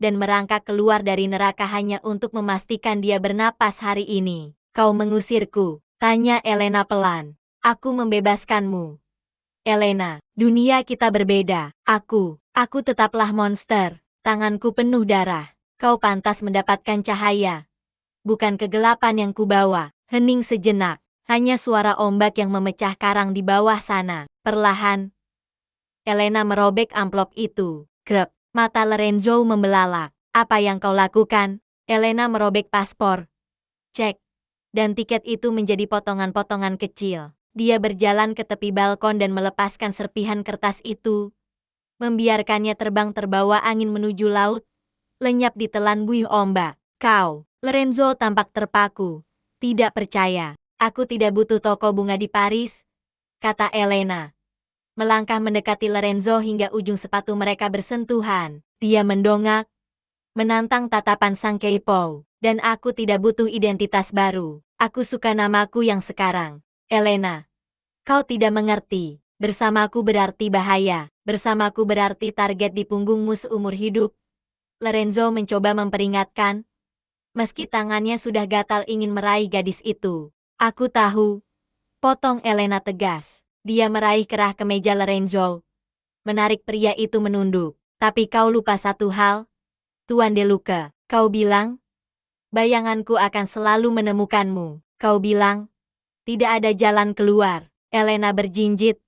dan merangkak keluar dari neraka hanya untuk memastikan dia bernapas hari ini. Kau mengusirku? Tanya Elena pelan. Aku membebaskanmu. Elena, dunia kita berbeda. Aku tetaplah monster. Tanganku penuh darah. Kau pantas mendapatkan cahaya, bukan kegelapan yang kubawa. Hening sejenak. Hanya suara ombak yang memecah karang di bawah sana. Perlahan, Elena merobek amplop itu. Grep. Mata Lorenzo membelalak. Apa yang kau lakukan? Elena merobek paspor, cek, dan tiket itu menjadi potongan-potongan kecil. Dia berjalan ke tepi balkon dan melepaskan serpihan kertas itu, membiarkannya terbang terbawa angin menuju laut, lenyap di telan buih ombak. Kau, Lorenzo tampak terpaku. Tidak percaya. Aku tidak butuh toko bunga di Paris, kata Elena. Melangkah mendekati Lorenzo hingga ujung sepatu mereka bersentuhan. Dia mendongak, menantang tatapan sang kepo. Dan aku tidak butuh identitas baru. Aku suka namaku yang sekarang. Elena. Kau tidak mengerti. Bersamaku berarti bahaya. Bersamaku berarti target di punggungmu seumur hidup. Lorenzo mencoba memperingatkan, meski tangannya sudah gatal ingin meraih gadis itu. Aku tahu. Potong Elena tegas. Dia meraih kerah kemeja Lorenzo, menarik pria itu menunduk. Tapi kau lupa satu hal, Tuan De Luca. Kau bilang, bayanganku akan selalu menemukanmu. Kau bilang, tidak ada jalan keluar. Elena berjinjit,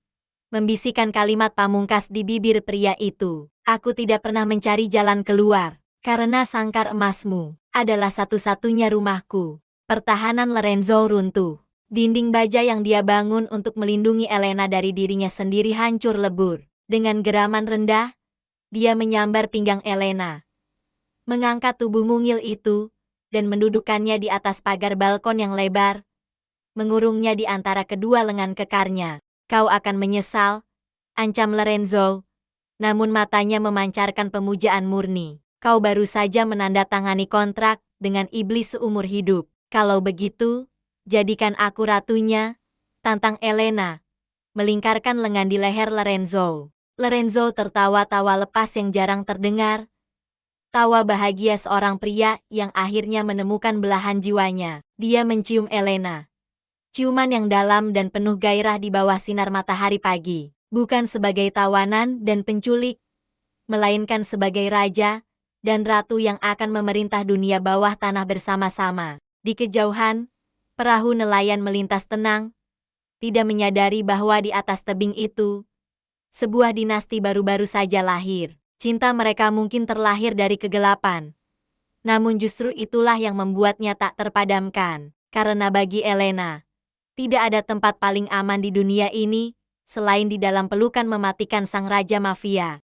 membisikkan kalimat pamungkas di bibir pria itu. Aku tidak pernah mencari jalan keluar, karena sangkar emasmu adalah satu-satunya rumahku. Pertahanan Lorenzo runtuh. Dinding baja yang dia bangun untuk melindungi Elena dari dirinya sendiri hancur lebur. Dengan geraman rendah, dia menyambar pinggang Elena, mengangkat tubuh mungil itu, dan mendudukkannya di atas pagar balkon yang lebar, mengurungnya di antara kedua lengan kekarnya. Kau akan menyesal, ancam Lorenzo, namun matanya memancarkan pemujaan murni. Kau baru saja menandatangani kontrak dengan iblis seumur hidup. Kalau begitu, jadikan aku ratunya, tantang Elena, melingkarkan lengan di leher Lorenzo. Lorenzo tertawa-tawa lepas yang jarang terdengar, tawa bahagia seorang pria yang akhirnya menemukan belahan jiwanya. Dia mencium Elena. Ciuman yang dalam dan penuh gairah di bawah sinar matahari pagi. Bukan sebagai tawanan dan penculik, melainkan sebagai raja dan ratu yang akan memerintah dunia bawah tanah bersama-sama. Di kejauhan, perahu nelayan melintas tenang, tidak menyadari bahwa di atas tebing itu, sebuah dinasti baru-baru saja lahir. Cinta mereka mungkin terlahir dari kegelapan. Namun justru itulah yang membuatnya tak terpadamkan. Karena bagi Elena, tidak ada tempat paling aman di dunia ini, selain di dalam pelukan mematikan sang raja mafia.